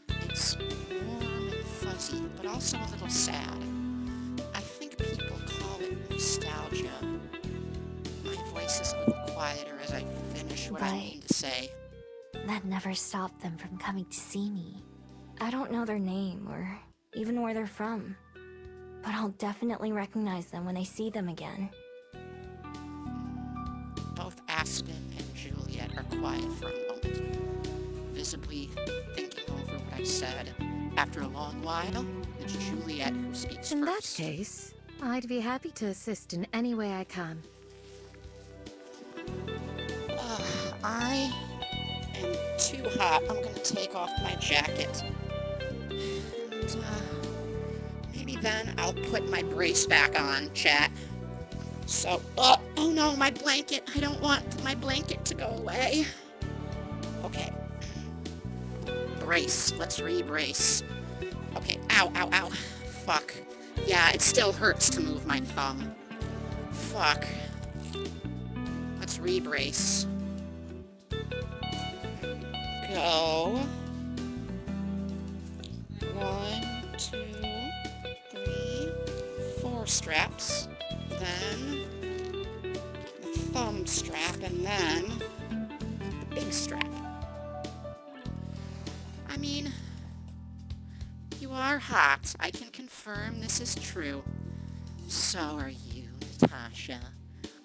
It's warm and fuzzy, but also a little sad. I think people call it nostalgia. My voice is a little quieter as I finish what I mean to say. That never stopped them from coming to see me. I don't know their name or even where they're from, but I'll definitely recognize them when I see them again. Both Aspen and Juliet are quiet for a moment, visibly thinking over what I said. After a long while, it's Juliet who speaks In that first. case, I'd be happy to assist in any way I can. I am too hot. I'm gonna take off my jacket. And, maybe then I'll put my brace back on, chat. So, oh no, my blanket. I don't want my blanket to go away. Okay. Brace. Let's re-brace. Okay, ow, ow, ow. Fuck. Yeah, it still hurts to move my thumb. Fuck. Let's re-brace. Go. 1, 2, 3, 4 straps. Then the thumb strap, and then the big strap. I mean, you are hot. I can confirm this is true. So are you, Natasha.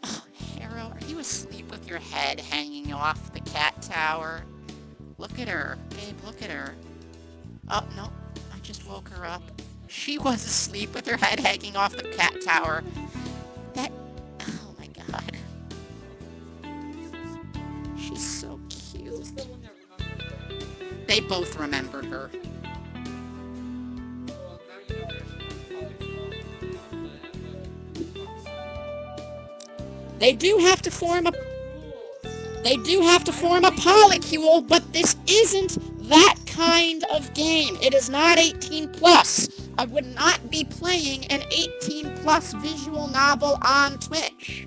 Oh, Harrow, are you asleep with your head hanging off the cat tower? Look at her. Babe, look at her. Oh, no. I just woke her up. She was asleep with her head hanging off the cat tower. That... Oh, my God. She's so cute. They both remembered her. They do have to form a polycule, but this isn't that kind of game. It is not 18 plus. I would not be playing an 18 plus visual novel on Twitch.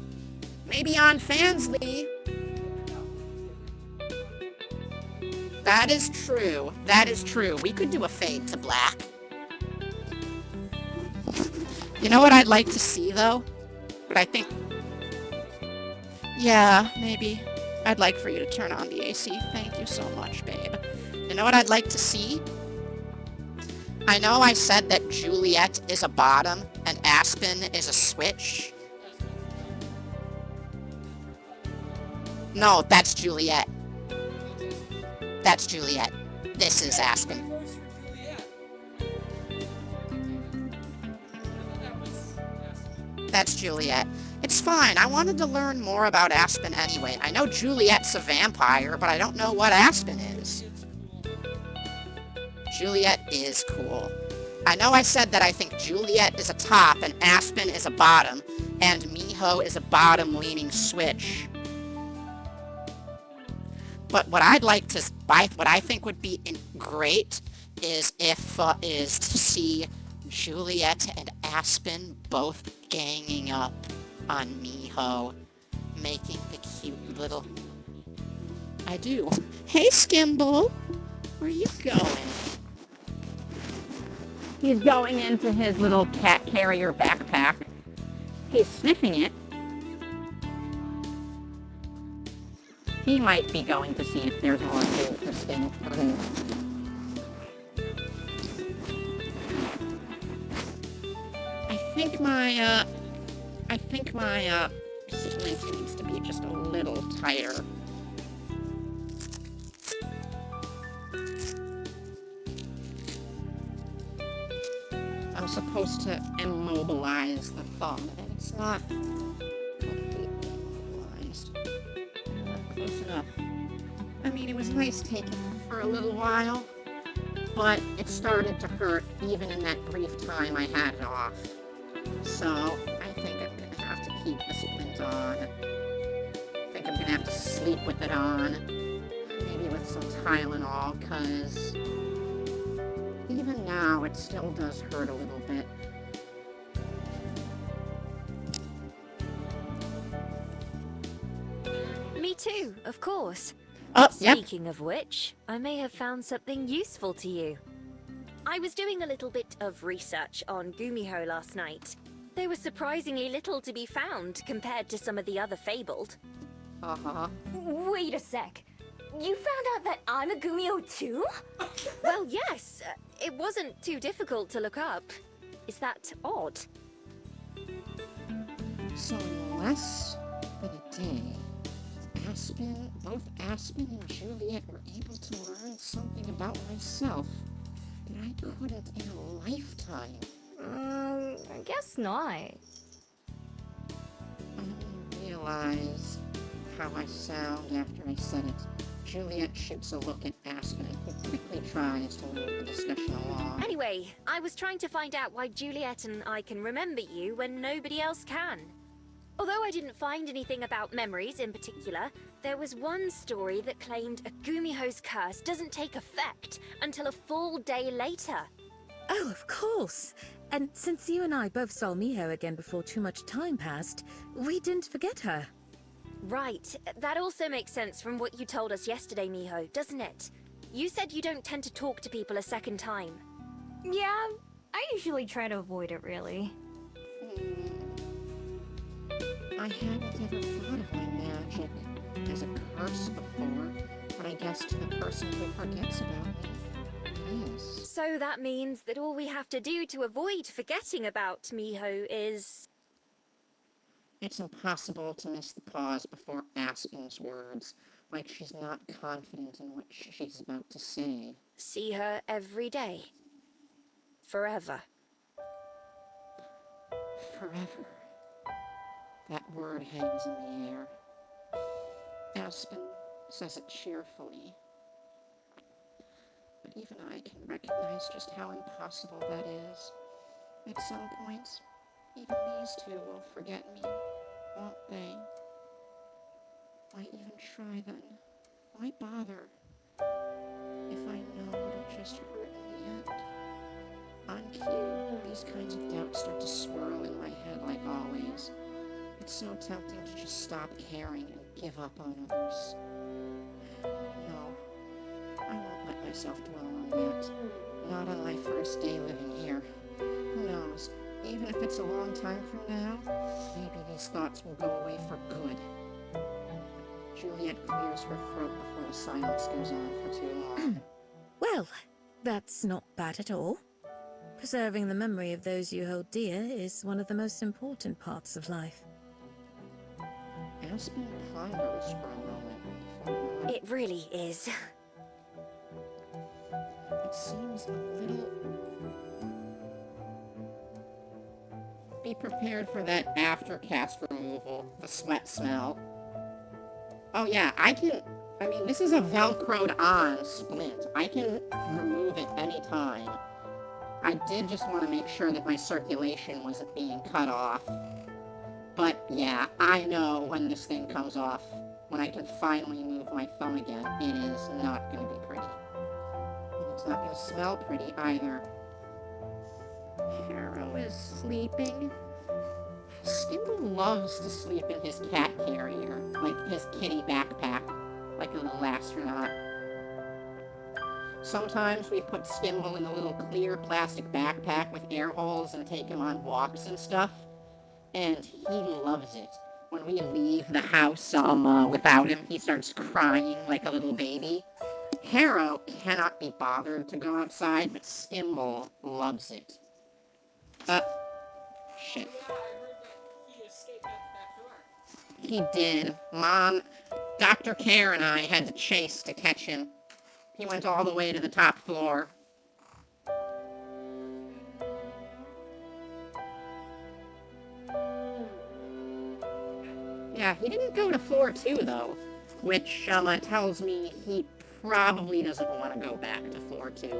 Maybe on Fansly. That is true. That is true. We could do a fade to black. You know what I'd like to see, though? But I think... Yeah, maybe. I'd like for you to turn on the AC. Thank you so much, babe. You know what I'd like to see? I know I said that Juliet is a bottom and Aspen is a switch. No, that's Juliet. That's Juliet. This is Aspen. Voice for Juliet. I thought that was Aspen. That's Juliet. It's fine. I wanted to learn more about Aspen anyway. I know Juliet's a vampire, but I don't know what Aspen is. Juliet is cool. I know I said that I think Juliet is a top and Aspen is a bottom, and Miho is a bottom-leaning switch. But what I'd like to, what I think would be great is is to see Juliet and Aspen both ganging up on Miho, making the cute little... I do. Hey, Skimble! Where you going? He's going into his little cat carrier backpack. He's sniffing it. He might be going to see if there's more interesting food. I think my splint needs to be just a little tighter. I'm supposed to immobilize the thumb, and it's not completely immobilized. Not close enough. I mean, it was nice taking it for a little while, but it started to hurt even in that brief time I had it off. So, I think I'm going to have to keep the splint on. I think I'm going to have to sleep with it on. Maybe with some Tylenol, because even now it still does hurt a little bit. Me too, of course. Yep. Speaking of which, I may have found something useful to you. I was doing a little bit of research on Gumiho last night. There was surprisingly little to be found compared to some of the other fabled. Uh-huh. Wait a sec. You found out that I'm a Gumio too? Well, yes. It wasn't too difficult to look up. Is that odd? So in less than a day, both Aspen and Juliet were able to learn something about myself that I couldn't in a lifetime. I guess not. I didn't realize how I sound after I said it. Juliet shoots a look at Aspen, who quickly tries to move the discussion along. Anyway, I was trying to find out why Juliet and I can remember you when nobody else can. Although I didn't find anything about memories in particular, there was one story that claimed a Gumiho's curse doesn't take effect until a full day later. Oh, of course. And since you and I both saw Miho again before too much time passed, we didn't forget her. Right, that also makes sense from what you told us yesterday, Miho, doesn't it? You said you don't tend to talk to people a second time. Yeah, I usually try to avoid it, really. I hadn't ever thought of my magic as a curse before, but I guess to the person who forgets about me, yes. So that means that all we have to do to avoid forgetting about Miho is... It's impossible to miss the pause before Aspen's words, like she's not confident in what she's about to say. see her every day. Forever. Forever. That word hangs in the air. Aspen says it cheerfully. But even I can recognize just how impossible that is. At some point, even these two will forget me, won't they? Why even try then? Why bother? If I know it'll just hurt in the end. On cue, these kinds of doubts start to swirl in my head like always. It's so tempting to just stop caring and give up on others. No, I won't let myself dwell on that. Not on my first day living here. Who knows? Even if it's a long time from now, maybe these thoughts will go away for good. Juliet clears her throat before the silence goes on for too long. Well, that's not bad at all. Preserving the memory of those you hold dear is one of the most important parts of life. Aspen ponders for a moment. It really is. It seems a little... Be prepared for that after-cast removal, the sweat smell. Oh yeah, I mean, this is a Velcroed on splint. I can remove it anytime. I did just want to make sure that my circulation wasn't being cut off. But yeah, I know when this thing comes off, when I can finally move my thumb again, it is not going to be pretty. It's not going to smell pretty either. Harrow is sleeping. Skimble loves to sleep in his cat carrier, like his kitty backpack, like a little astronaut. Sometimes we put Skimble in a little clear plastic backpack with air holes and take him on walks and stuff, and he loves it. When we leave the house without him, he starts crying like a little baby. Harrow cannot be bothered to go outside, but Skimble loves it. Shit. Yeah, I heard that he escaped out the back door. He did. Mom, Dr. Care and I had to chase to catch him. He went all the way to the top floor. Yeah, he didn't go to floor 2, though, which tells me he probably doesn't want to go back to floor 2.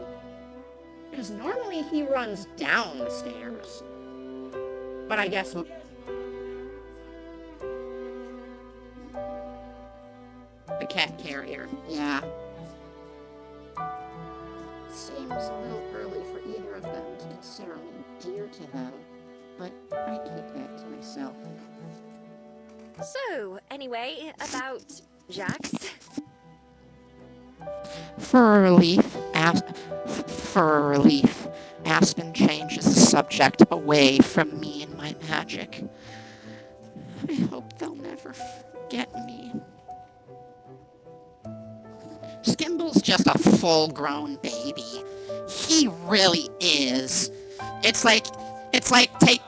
Because normally he runs down the stairs. But I guess... The cat carrier, yeah. Seems a little early for either of them to consider me dear to them, but I keep that to myself. So, anyway, about Jax. For relief, Aspen changes the subject away from me and my magic. I hope they'll never forget me. Skimble's just a full-grown baby. He really is. It's like take...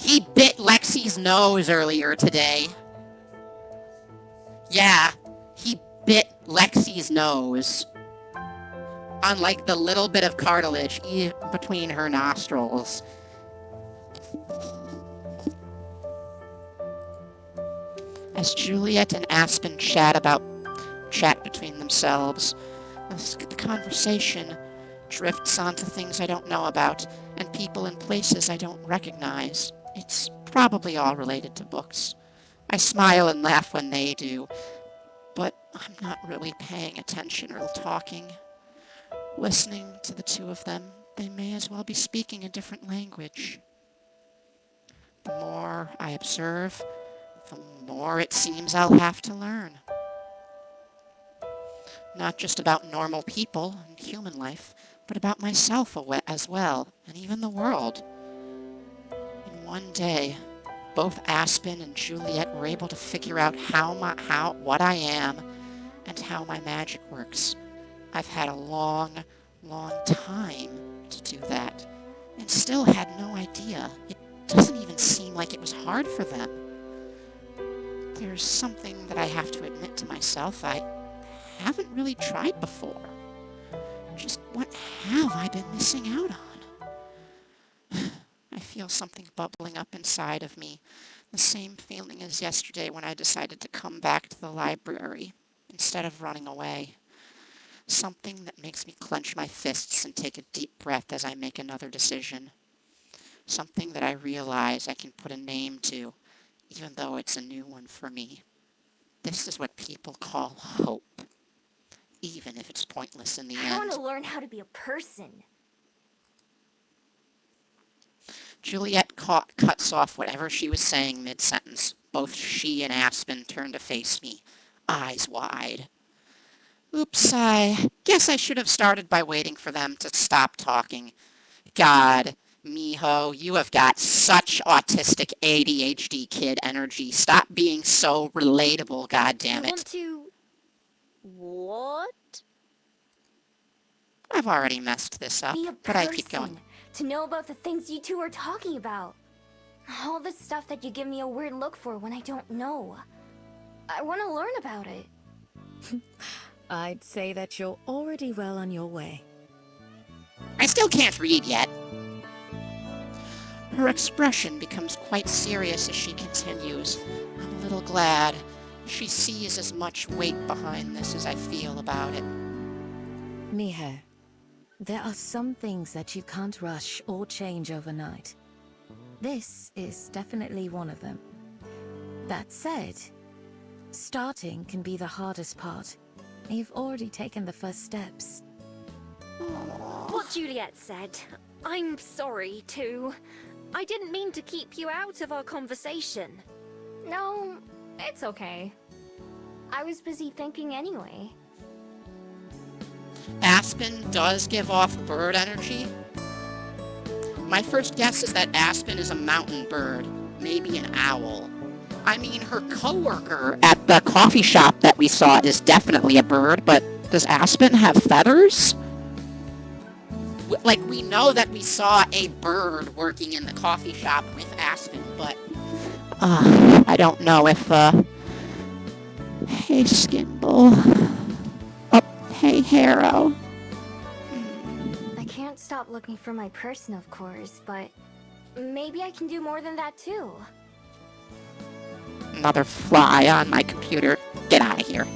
He bit Lexi's nose earlier today. Yeah, he bit Lexi's nose. Unlike the little bit of cartilage between her nostrils. As Juliet and Aspen chat between themselves, the conversation drifts onto things I don't know about and people and places I don't recognize. It's probably all related to books. I smile and laugh when they do, but I'm not really paying attention or talking. Listening to the two of them, they may as well be speaking a different language. The more I observe, the more it seems I'll have to learn. Not just about normal people and human life, but about myself as well, and even the world. In one day, both Aspen and Juliet were able to figure out what I am and how my magic works. I've had a long, long time to do that, and still had no idea. It doesn't even seem like it was hard for them. There's something that I have to admit to myself I haven't really tried before. Just what have I been missing out on? I feel something bubbling up inside of me, the same feeling as yesterday when I decided to come back to the library instead of running away. Something that makes me clench my fists and take a deep breath as I make another decision. Something that I realize I can put a name to, even though it's a new one for me. This is what people call hope, even if it's pointless in the end. I want to learn how to be a person. Juliet cuts off whatever she was saying mid-sentence. Both she and Aspen turn to face me, eyes wide. Oops, I guess I should have started by waiting for them to stop talking. God, Miho, you have got such autistic ADHD kid energy. Stop being so relatable, goddammit. Want to... What? I've already messed this up, Be a but I keep going. person to know about the things you two are talking about. All the stuff that you give me a weird look for when I don't know. I want to learn about it. I'd say that you're already well on your way. I still can't read yet. Her expression becomes quite serious as she continues. I'm a little glad. She sees as much weight behind this as I feel about it. Miho, there are some things that you can't rush or change overnight. This is definitely one of them. That said, starting can be the hardest part. You've already taken the first steps. What Juliet said. I'm sorry, too. I didn't mean to keep you out of our conversation. No, it's okay. I was busy thinking anyway. Aspen does give off bird energy. My first guess is that Aspen is a mountain bird, maybe an owl. I mean, her coworker at the coffee shop that we saw is definitely a bird, but does Aspen have feathers? Like, we know that we saw a bird working in the coffee shop with Aspen, but I don't know if, hey, Skimble. Oh, hey, Harrow. I can't stop looking for my person, of course, but maybe I can do more than that, too. Another fly on my computer. Get out of here.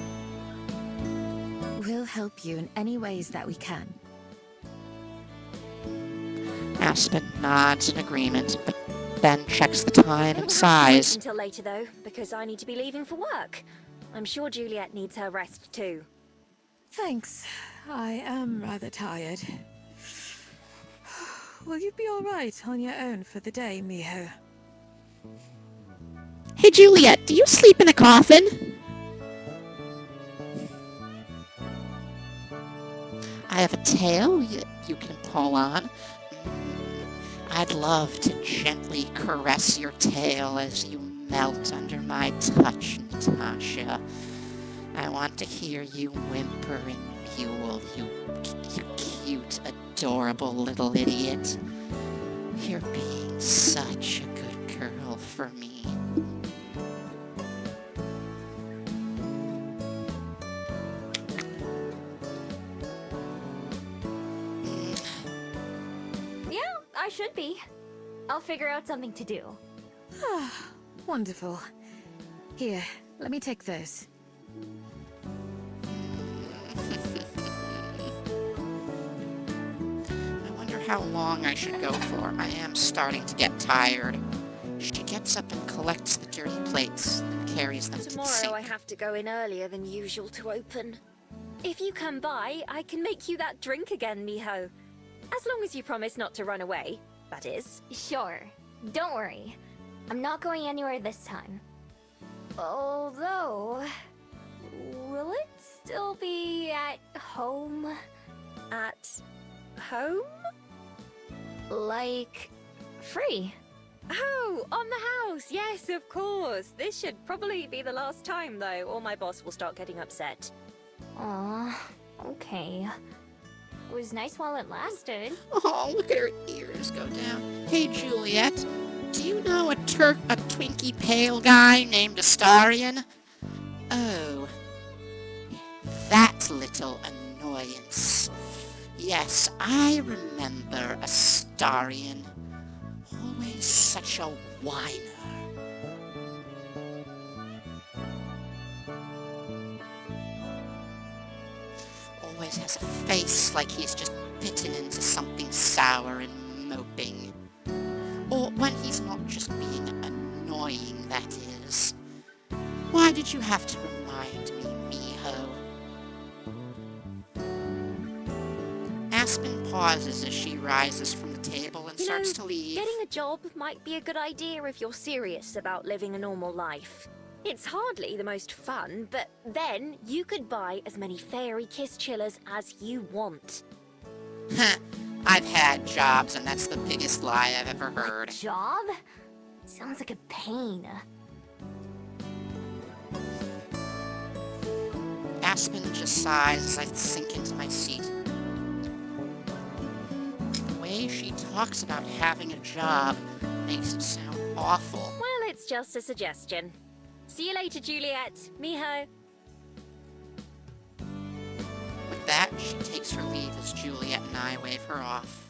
We'll help you in any ways that we can. Aspen nods in agreement, but then checks the time and It will have to wait sighs. until later, though, because I need to be leaving for work. I'm sure Juliet needs her rest, too. Thanks. I am rather tired. Will you be alright on your own for the day, Miho? Hey, Juliet, do you sleep in a coffin? I have a tail you can pull on. I'd love to gently caress your tail as you melt under my touch, Natasha. I want to hear you whimper and mewl, you cute, adorable little idiot. You're being such a good girl for me. Yeah, I should be. I'll figure out something to do. Wonderful. Here, let me take those. I wonder how long I should go for. I am starting to get tired. She gets up and collects the dirty plates and carries them to the Tomorrow sink. I have to go in earlier than usual to open. If you come by, I can make you that drink again, Miho. As long as you promise not to run away, that is. Sure. Don't worry. I'm not going anywhere this time. Although... will it still be at home? At home? Like... free? Oh, on the house! Yes, of course. This should probably be the last time, though, or my boss will start getting upset. Aw, okay. It was nice while it lasted. Oh, look at her ears go down. Hey, Juliet, do you know a Twinkie pale guy named Astarion? Oh, that little annoyance. Yes, I remember Astarion. Always such a whiner. Always has a face like he's just bitten into something sour and moping. Or when he's not just being annoying, that is. Why did you have to remind me, Miho? Aspen pauses as she rises from the table and starts to leave. Getting a job might be a good idea if you're serious about living a normal life. It's hardly the most fun, but then you could buy as many fairy kiss chillers as you want. I've had jobs, and that's the biggest lie I've ever heard. Job? Sounds like a pain. Aspen just sighs as I sink into my seat. talks about having a job makes it sound awful. Well, it's just a suggestion. See you later, Juliet. Miho. With that, she takes her leave as Juliet and I wave her off.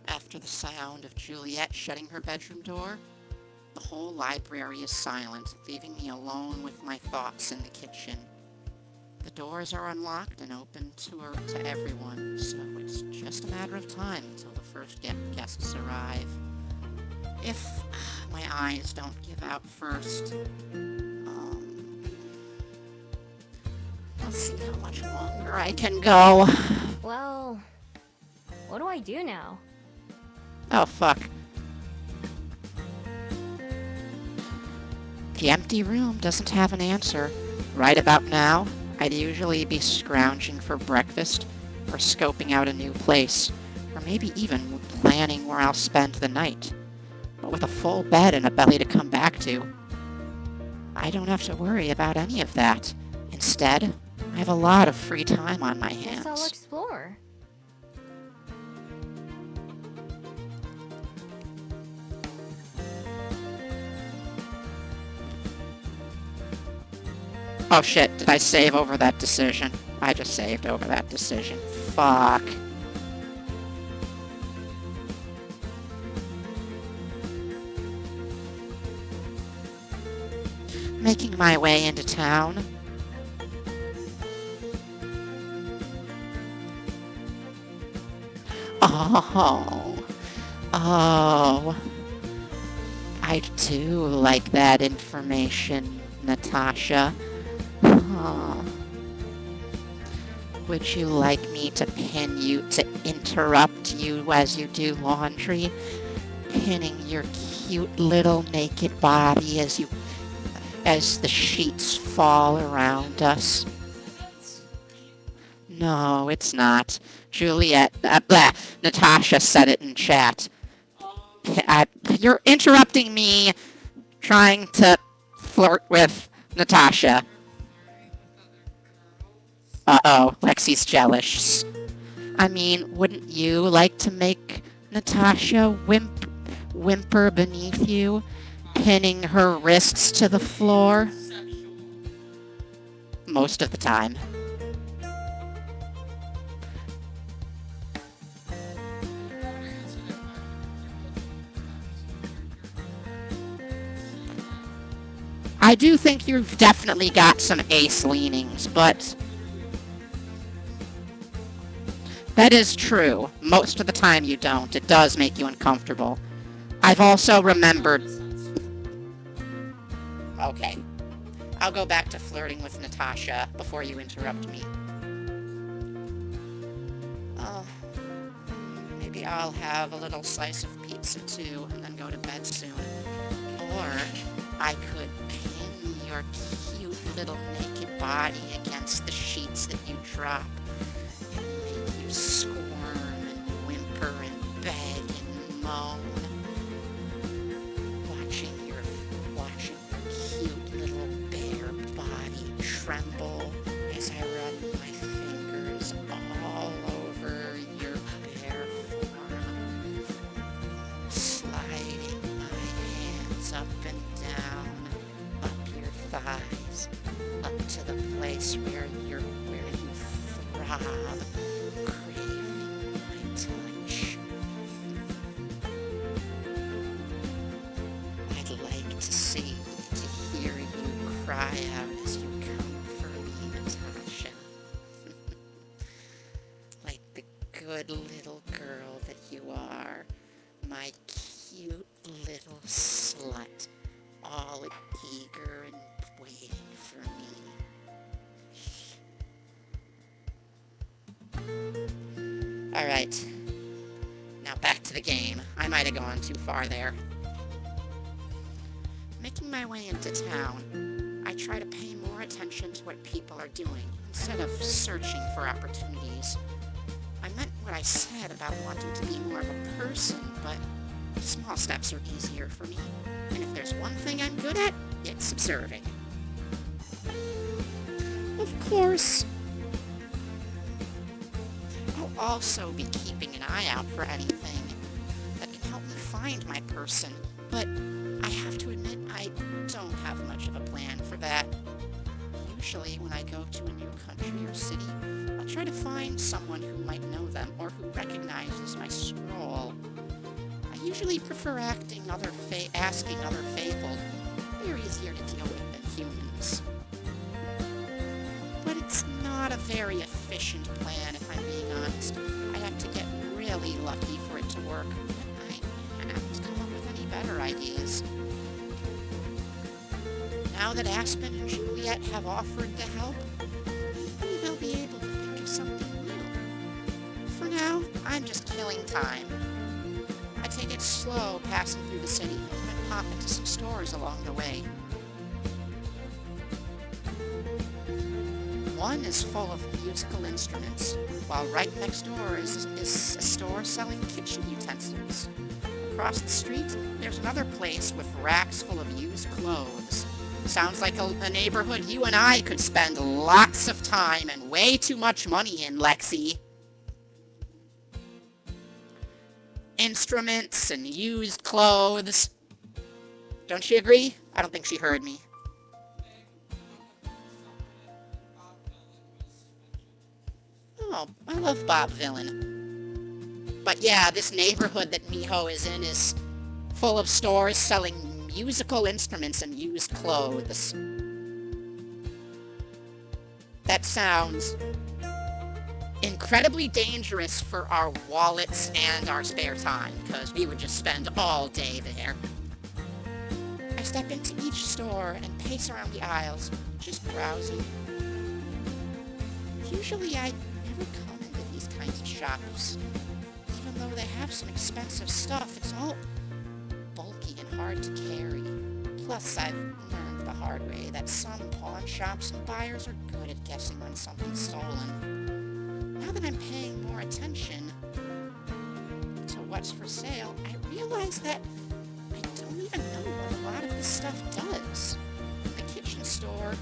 After the sound of Juliet shutting her bedroom door, the whole library is silent, leaving me alone with my thoughts in the kitchen. The doors are unlocked and open to everyone, so it's just a matter of time until the first guests arrive. If my eyes don't give out first, I'll see how much longer I can go. Well, what do I do now? Oh, fuck. The empty room doesn't have an answer. Right about now, I'd usually be scrounging for breakfast, or scoping out a new place, or maybe even planning where I'll spend the night. But with a full bed and a belly to come back to, I don't have to worry about any of that. Instead, I have a lot of free time on my Guess I'll hands. explore. Oh shit, did I save over that decision? I just saved over that decision. Fuck. Making my way into town. Oh. I do like that information, Natasha. Would you like me to interrupt you as you do laundry? Pinning your cute little naked body as the sheets fall around us? No, it's not. Juliet, Natasha said it in chat. You're interrupting me trying to flirt with Natasha. Uh-oh, Lexi's jealous. I mean, wouldn't you like to make Natasha whimper beneath you, pinning her wrists to the floor? Most of the time. I do think you've definitely got some ace leanings, but that is true. Most of the time you don't. It does make you uncomfortable. I've also remembered... Okay. I'll go back to flirting with Natasha before you interrupt me. Maybe I'll have a little slice of pizza too, and then go to bed soon. Or I could pin your cute little naked body against the sheets that you drop and make you squirm and whimper and beg and moan. Watching your cute little bare body tremble as I run my fingers all over your bare form, sliding my hands up and down, up your thighs, up to the place where you throb, craving my touch. I'd like to hear you cry out as you come for me, Natasha. Like the good little girl that you are, my cute little slut, all eager and waiting for me. Alright. Now back to the game. I might have gone too far there. Making my way into town, I try to pay more attention to what people are doing instead of searching for opportunities. I meant what I said about wanting to be more of a person, but small steps are easier for me. And if there's one thing I'm good at, it's observing. Of course, also be keeping an eye out for anything that can help me find my person, but I have to admit I don't have much of a plan for that. Usually when I go to a new country or city, I'll try to find someone who might know them or who recognizes my scroll. I usually prefer asking other fabled. They're easier to deal with than humans. But it's not a very efficient plan, if I'm being honest. I have to get really lucky for it to work. I haven't come up with any better ideas. Now that Aspen and Juliet have offered to help, maybe they'll be able to think of something new. For now, I'm just killing time. I take it slow passing through the city and pop into some stores along the way. One is full of musical instruments, while right next door is a store selling kitchen utensils. Across the street, there's another place with racks full of used clothes. Sounds like a neighborhood you and I could spend lots of time and way too much money in, Lexi. Instruments and used clothes. Don't you agree? I don't think she heard me. Oh, I love Bob Villain. But yeah, this neighborhood that Miho is in is full of stores selling musical instruments and used clothes. That sounds incredibly dangerous for our wallets and our spare time, because we would just spend all day there. I step into each store and pace around the aisles, just browsing. Usually I never come into these kinds of shops. Even though they have some expensive stuff, it's all bulky and hard to carry. Plus, I've learned the hard way that some pawn shops and buyers are good at guessing when something's stolen. Now that I'm paying more attention to what's for sale, I realize that I don't even know what a lot of this stuff does. In the kitchen store,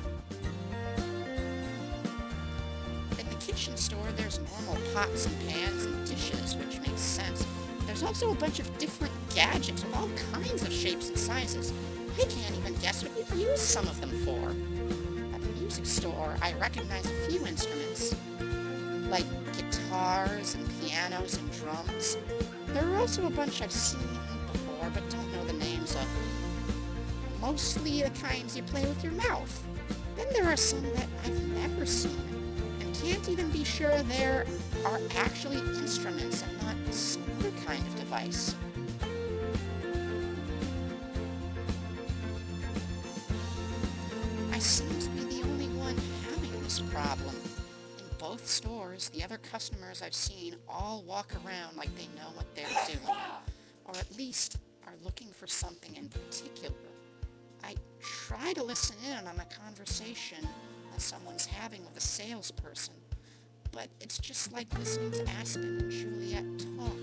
there's normal pots and pans and dishes, which makes sense. There's also a bunch of different gadgets with all kinds of shapes and sizes. I can't even guess what you'd use some of them for. At the music store, I recognize a few instruments, like guitars and pianos and drums. There are also a bunch I've seen before but don't know the names of. Mostly the kinds you play with your mouth. Then there are some that I've never seen. Can't even be sure there are actually instruments and not some other kind of device. I seem to be the only one having this problem. In both stores, the other customers I've seen all walk around like they know what they're doing, or at least are looking for something in particular. I try to listen in on a conversation someone's having with a salesperson, but it's just like listening to Aspen and Juliet talk.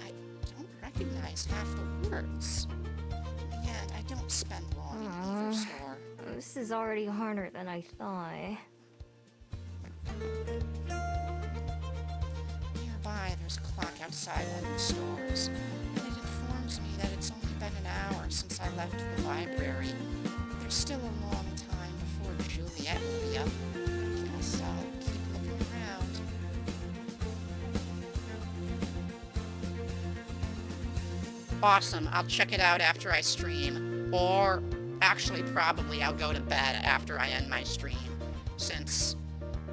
I don't recognize half the words. Yet I don't spend long in either store. This is already harder than I thought. Nearby, there's a clock outside one of the stores, and it informs me that it's only been an hour since I left the library. There's still a long time before Juliet will be up. Guess I'll keep looking around. Awesome, I'll check it out after I stream. Or, actually, probably I'll go to bed after I end my stream, since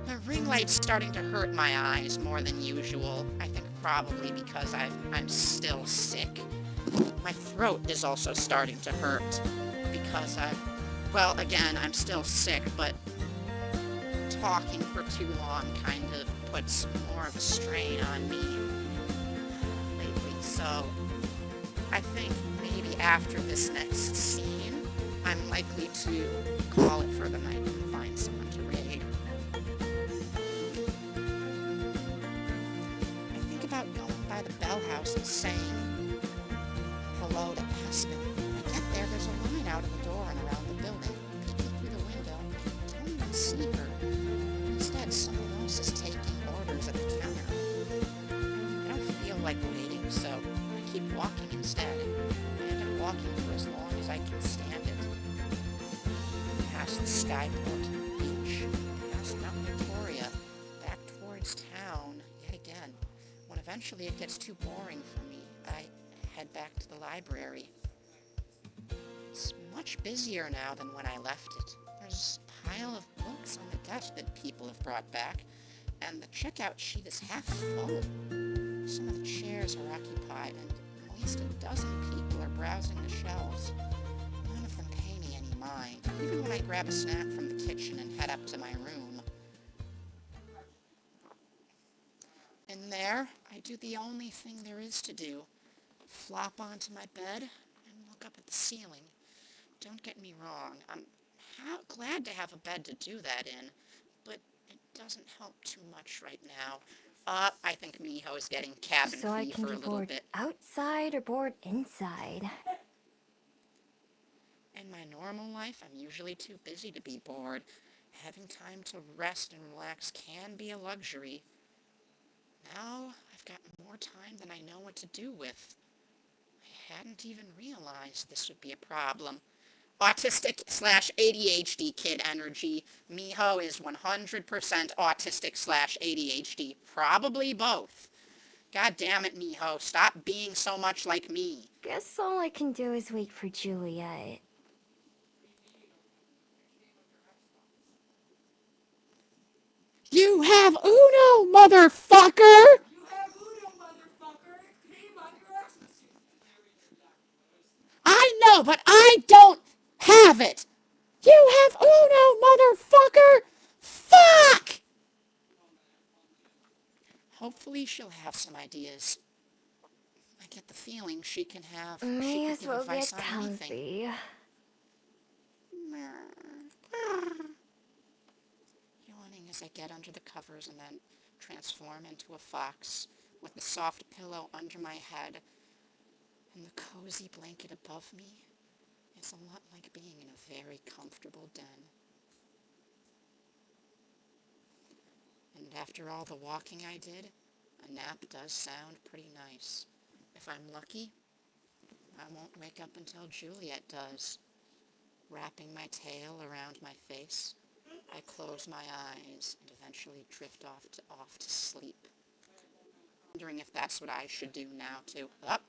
the ring light's starting to hurt my eyes more than usual. I think probably because I'm still sick. My throat is also starting to hurt because well, again, I'm still sick, but talking for too long kind of puts more of a strain on me lately. So I think maybe after this next scene, I'm likely to call it for the night and find someone to raid. I think about going by the bell house and saying hello to Aspen. When I get there, there's a line out of the door and around the building. Peeking through the window, I don't even see her. Instead, someone else is taking orders at the counter. Skyport Beach, past Mount Victoria, back towards town yet again. When eventually it gets too boring for me, I head back to the library. It's much busier now than when I left it. There's a pile of books on the desk that people have brought back, and the checkout sheet is half full. Some of the chairs are occupied, and at least a dozen people are browsing the shelves. None of them pay me any mind, even when I grab a snack from the kitchen and head up to my room. In there, I do the only thing there is to do. Flop onto my bed and look up at the ceiling. Don't get me wrong, I'm glad to have a bed to do that in, but it doesn't help too much right now. I think Miho is getting cabin So I fever can a be little bored bit. outside or bored inside. In my normal life, I'm usually too busy to be bored. Having time to rest and relax can be a luxury. Now, I've got more time than I know what to do with. I hadn't even realized this would be a problem. Autistic/ADHD kid energy. Miho is 100% autistic/ADHD. Probably both. God damn it, Miho. Stop being so much like me. Guess all I can do is wait for Juliet. You have Uno, motherfucker! You have Uno, motherfucker. It came on your ecstasy. I know, but I don't have it. You have Uno, motherfucker! Fuck! Hopefully she'll have some ideas. I get the feeling she can have. May she as could give well advice get on anything. comfy. Yawning as I get under the covers and then transform into a fox with the soft pillow under my head and the cozy blanket above me. It's a lot like being in a very comfortable den. And after all the walking I did, a nap does sound pretty nice. If I'm lucky, I won't wake up until Juliet does. Wrapping my tail around my face, I close my eyes and eventually drift off to sleep. Wondering if that's what I should do now too. Up.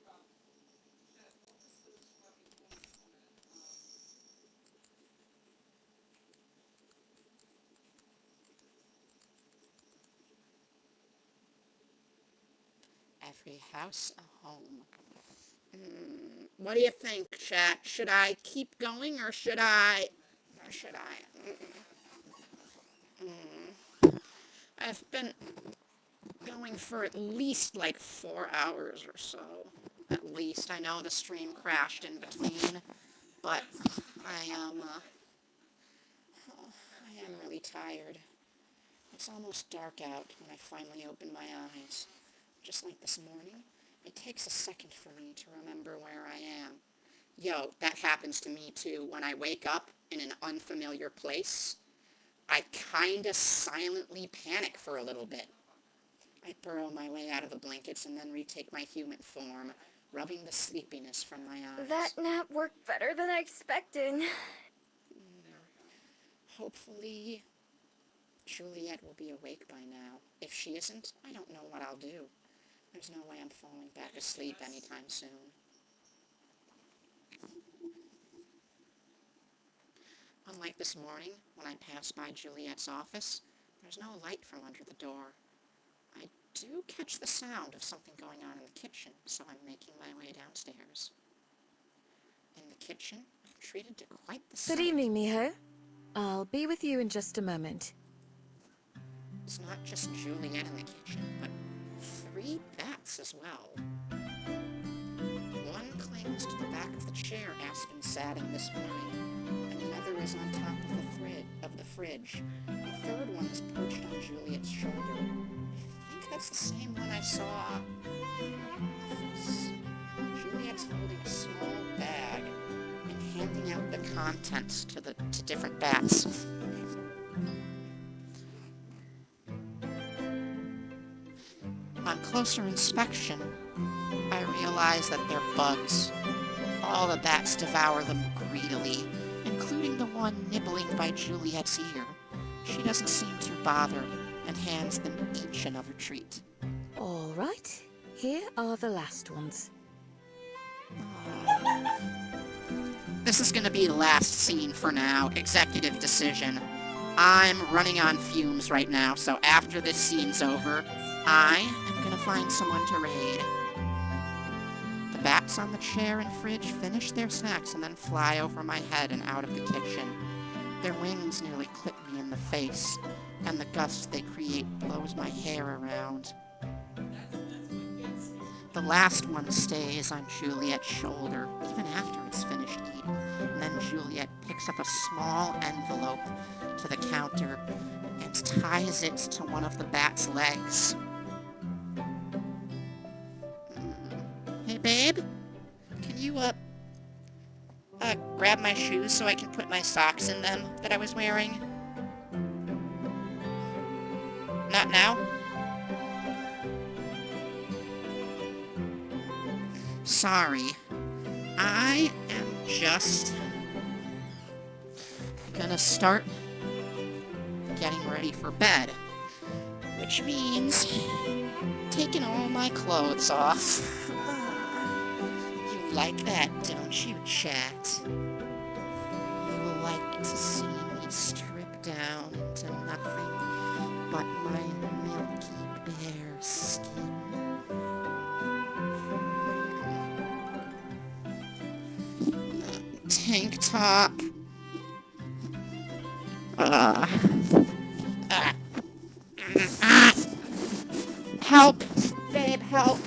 Every house a home. What do you think, chat? Should I keep going or should I? I've been going for at least like 4 hours or so. At least. I know the stream crashed in between, but I am really tired. It's almost dark out when I finally open my eyes. Just like this morning, it takes a second for me to remember where I am. Yo, that happens to me too. When I wake up in an unfamiliar place, I kinda silently panic for a little bit. I burrow my way out of the blankets and then retake my human form, rubbing the sleepiness from my eyes. That nap worked better than I expected. Hopefully, Juliet will be awake by now. If she isn't, I don't know what I'll do. There's no way I'm falling back asleep anytime soon. Unlike this morning, when I passed by Juliet's office, there's no light from under the door. I do catch the sound of something going on in the kitchen, so I'm making my way downstairs. In the kitchen, I'm treated to quite the sight. Good evening, Miho. I'll be with you in just a moment. It's not just Juliet in the kitchen, but 3 bats as well. One clings to the back of the chair Aspen sat in this morning, and another is on top of the fridge. The third one is perched on Juliet's shoulder. I think that's the same one I saw in her office. Juliet's holding a small bag and handing out the contents to different bats. On closer inspection, I realize that they're bugs. All the bats devour them greedily, including I'm the one nibbling by Juliet's ear. She doesn't seem too bothered and hands them each another treat. All right, here are the last ones. This is gonna be the last scene for now. Executive decision. I'm running on fumes right now, so after this scene's over, I am gonna find someone to raid. The bats on the chair and fridge finish their snacks and then fly over my head and out of the kitchen. Their wings nearly clip me in the face, and the gust they create blows my hair around. The last one stays on Juliet's shoulder, even after it's finished eating, and then Juliet picks up a small envelope to the counter and ties it to one of the bat's legs. Hey, babe? Can you, grab my shoes so I can put my socks in them that I was wearing? Not now? Sorry. I am just gonna start getting ready for bed. Which means taking all my clothes off. You like that, don't you, chat? You like to see me strip down into nothing but my milky bare skin. Tank top. Help! Babe, help!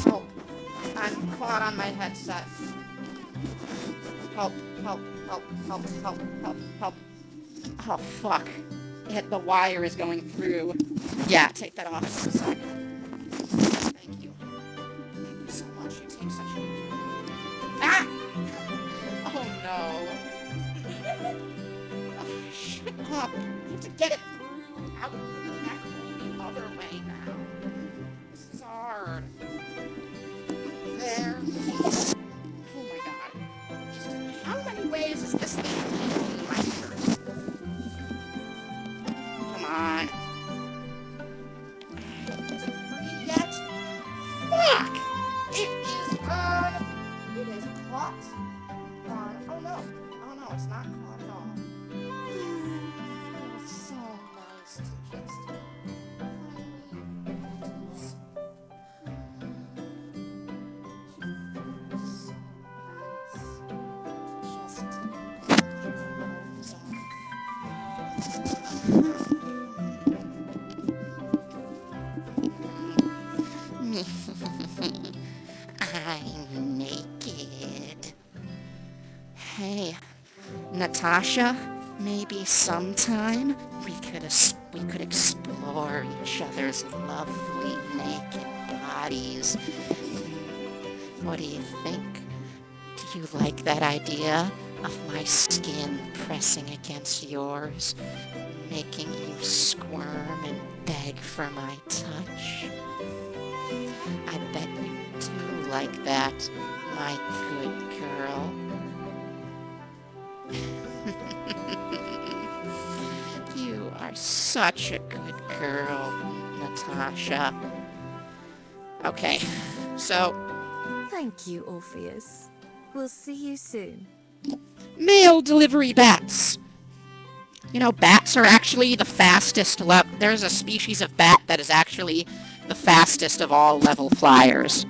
Help. I'm caught on my headset. Help, help, help, help, help, help, help. Oh, fuck. The wire is going through. Yeah, take that off for a second. Thank you. Thank you so much. You take such a... Ah! Oh, no. Oh, shut up. You have to get it through, out through the neck hole the other way now. This is hard. There. Oh, my God. Just how many ways is this thing taking my shirt? Come on. Is it free yet? Fuck! It is on. It is caught on. Oh no. Oh no, it's not caught at all. It was so nice to just finally do this. It was so nice to just take your clothes I'm naked. Hey, Natasha, maybe sometime we could explore each other's lovely naked bodies. What do you think? Do you like that idea of my skin pressing against yours, making you squirm and beg for my touch? I bet you do like that, my good girl. You are such a good girl, Natasha. Okay, so... Thank you, Orpheus. We'll see you soon. Mail delivery bats. You know, bats are actually the fastest there's a species of bat that is actually the fastest of all level flyers.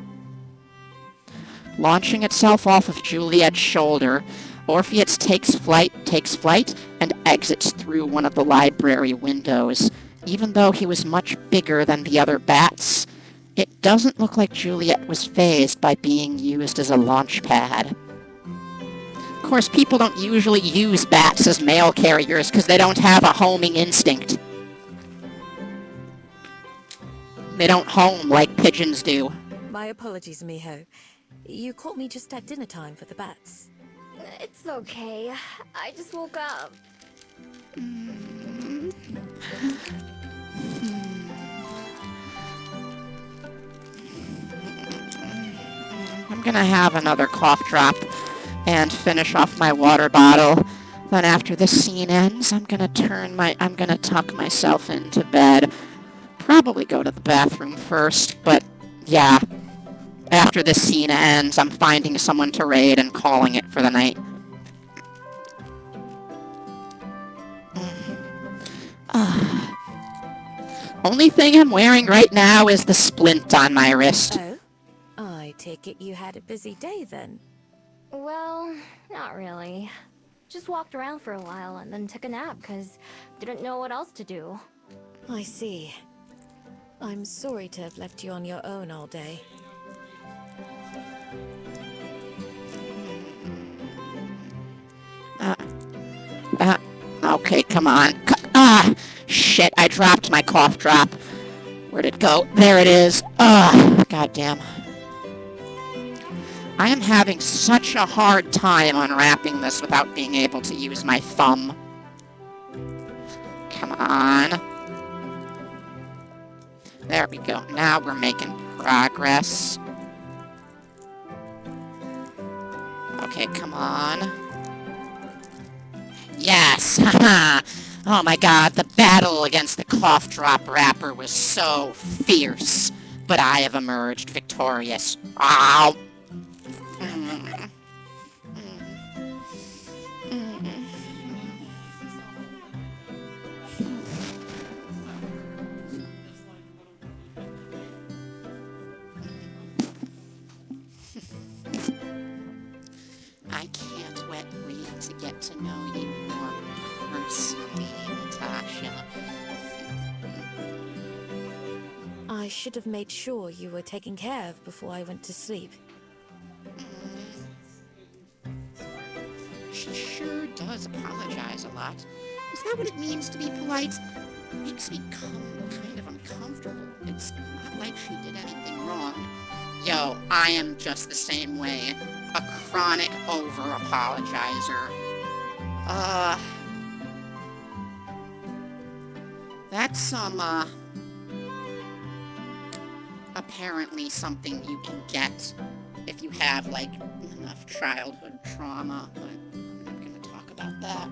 Launching itself off of Juliet's shoulder, Orpheus takes flight and exits through one of the library windows. Even though he was much bigger than the other bats, it doesn't look like Juliet was fazed by being used as a launch pad. Of course, people don't usually use bats as mail carriers because they don't have a homing instinct. They don't home like pigeons do. My apologies, Miho. You caught me just at dinner time for the bats. It's okay. I just woke up. I'm gonna have another cough drop and finish off my water bottle. Then after the scene ends, I'm gonna tuck myself into bed. Probably go to the bathroom first, but yeah. After the scene ends, I'm finding someone to raid and calling it for the night. Only thing I'm wearing right now is the splint on my wrist. Oh? I take it you had a busy day then? Well, not really. Just walked around for a while and then took a nap because didn't know what else to do. I see. I'm sorry to have left you on your own all day. Okay, come on. Shit, I dropped my cough drop. Where'd it go? There it is. Goddamn. I am having such a hard time unwrapping this without being able to use my thumb. Come on. There we go. Now we're making progress. Okay, come on. Yes! Oh my god, the battle against the cough drop wrapper was so fierce. But I have emerged victorious. Ow! I can't wait to get to know you more personally, Natasha. I should have made sure you were taken care of before I went to sleep. She sure does apologize a lot. Is that what it means to be polite? It makes me kind of uncomfortable. It's not like she did anything wrong. Yo, I am just the same way. A chronic over-apologizer. That's apparently something you can get if you have, like, enough childhood trauma, but I'm not gonna talk about that.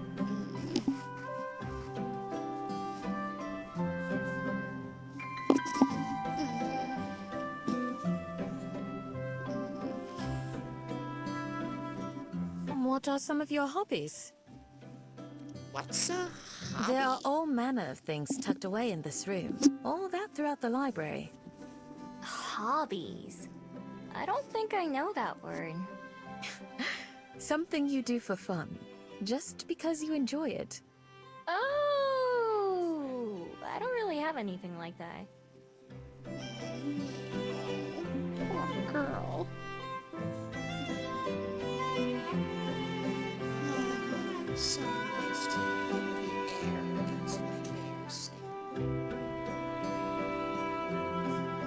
What are some of your hobbies? What's a hobby? There are all manner of things tucked away in this room. All that throughout the library. Hobbies. I don't think I know that word. Something you do for fun, just because you enjoy it. Oh, I don't really have anything like that. Poor girl. So nice to feel the air against my bare skin.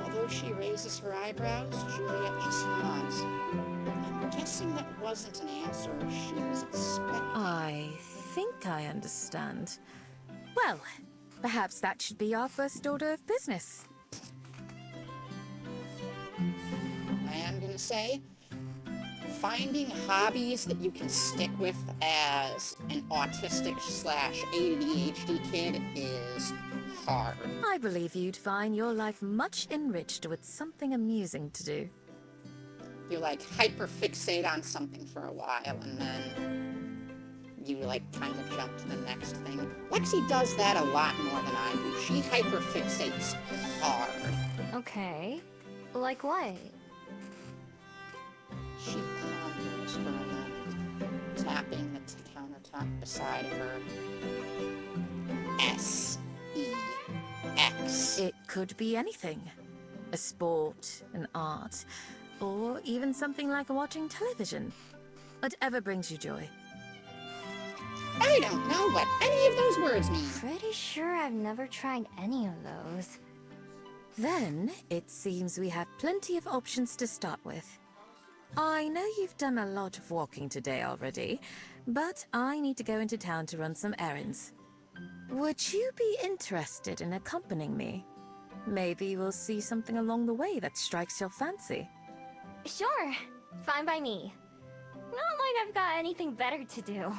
Although she raises her eyebrows, Juliet just nods. I'm guessing that wasn't an answer she was expecting. I think I understand. Well, perhaps that should be our first order of business. I am gonna say, finding hobbies that you can stick with as an autistic/ADHD kid is hard. I believe you'd find your life much enriched with something amusing to do. You like hyperfixate on something for a while and then you like kind of jump to the next thing. Lexi does that a lot more than I do. She hyperfixates hard. Okay. Like what? She ponders for a moment, tapping the countertop beside her. S-E-X. It could be anything. A sport, an art, or even something like watching television. Whatever brings you joy. I don't know what any of those words mean. Pretty sure I've never tried any of those. Then, it seems we have plenty of options to start with. I know you've done a lot of walking today already, but I need to go into town to run some errands. Would you be interested in accompanying me? Maybe we'll see something along the way that strikes your fancy. Sure. Fine by me. Not like think I've got anything better to do.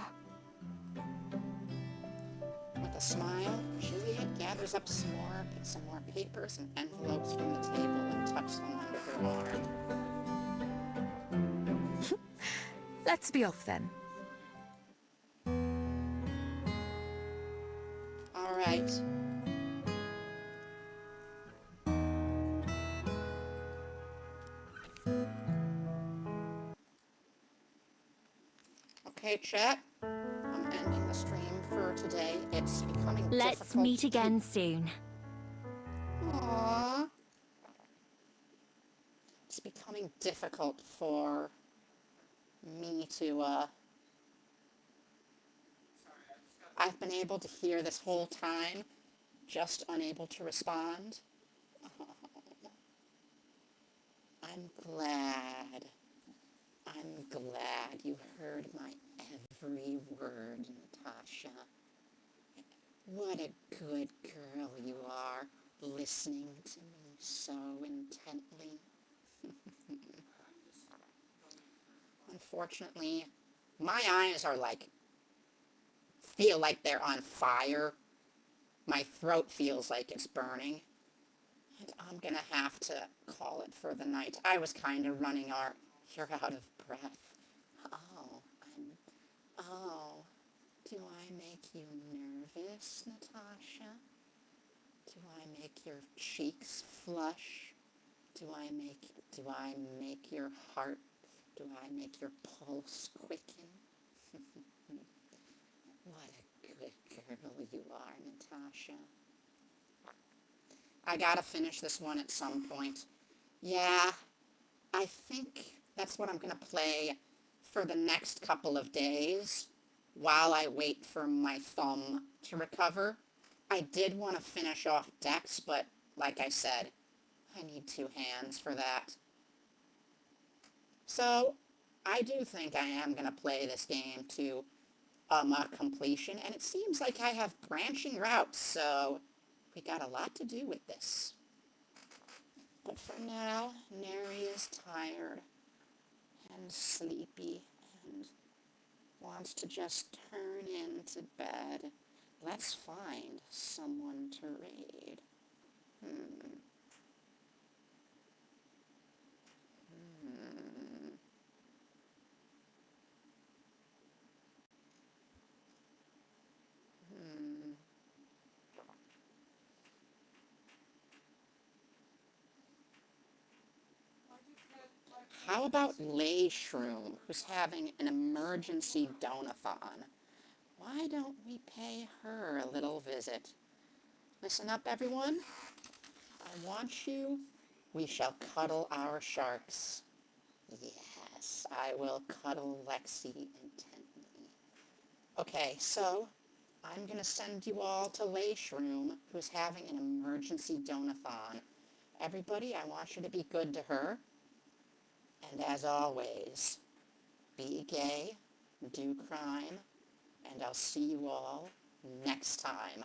With a smile, Juliet gathers up some more papers and envelopes from the table and tucks them under her arm. Let's be off then. All right. Okay, chat. I'm ending the stream for today. It's becoming Let's difficult. meet again soon. Aww. It's becoming difficult for me to, I've been able to hear this whole time, just unable to respond. Oh, I'm glad you heard my every word, Natasha. What a good girl you are, listening to me so intently. Unfortunately, my eyes are feel like they're on fire. My throat feels like it's burning. And I'm gonna have to call it for the night. I was kind of running you're out of breath. Oh, do I make you nervous, Natasha? Do I make your cheeks flush? Do I make your heart, do I make your pulse quicken? What a good girl you are, Natasha. I gotta finish this one at some point. Yeah, I think that's what I'm gonna play for the next couple of days while I wait for my thumb to recover. I did want to finish off Dex, but like I said, I need 2 hands for that. So, I do think I am going to play this game to completion, and it seems like I have branching routes, so we got a lot to do with this. But for now, Neri is tired and sleepy and wants to just turn into bed. Let's find someone to raid. How about Lay Shroom, who's having an emergency donathon? Why don't we pay her a little visit? Listen up, everyone. I want you. We shall cuddle our sharks. Yes, I will cuddle Lexi intently. Okay, so I'm going to send you all to Lay Shroom, who's having an emergency donathon. Everybody, I want you to be good to her. And as always, be gay, do crime, and I'll see you all next time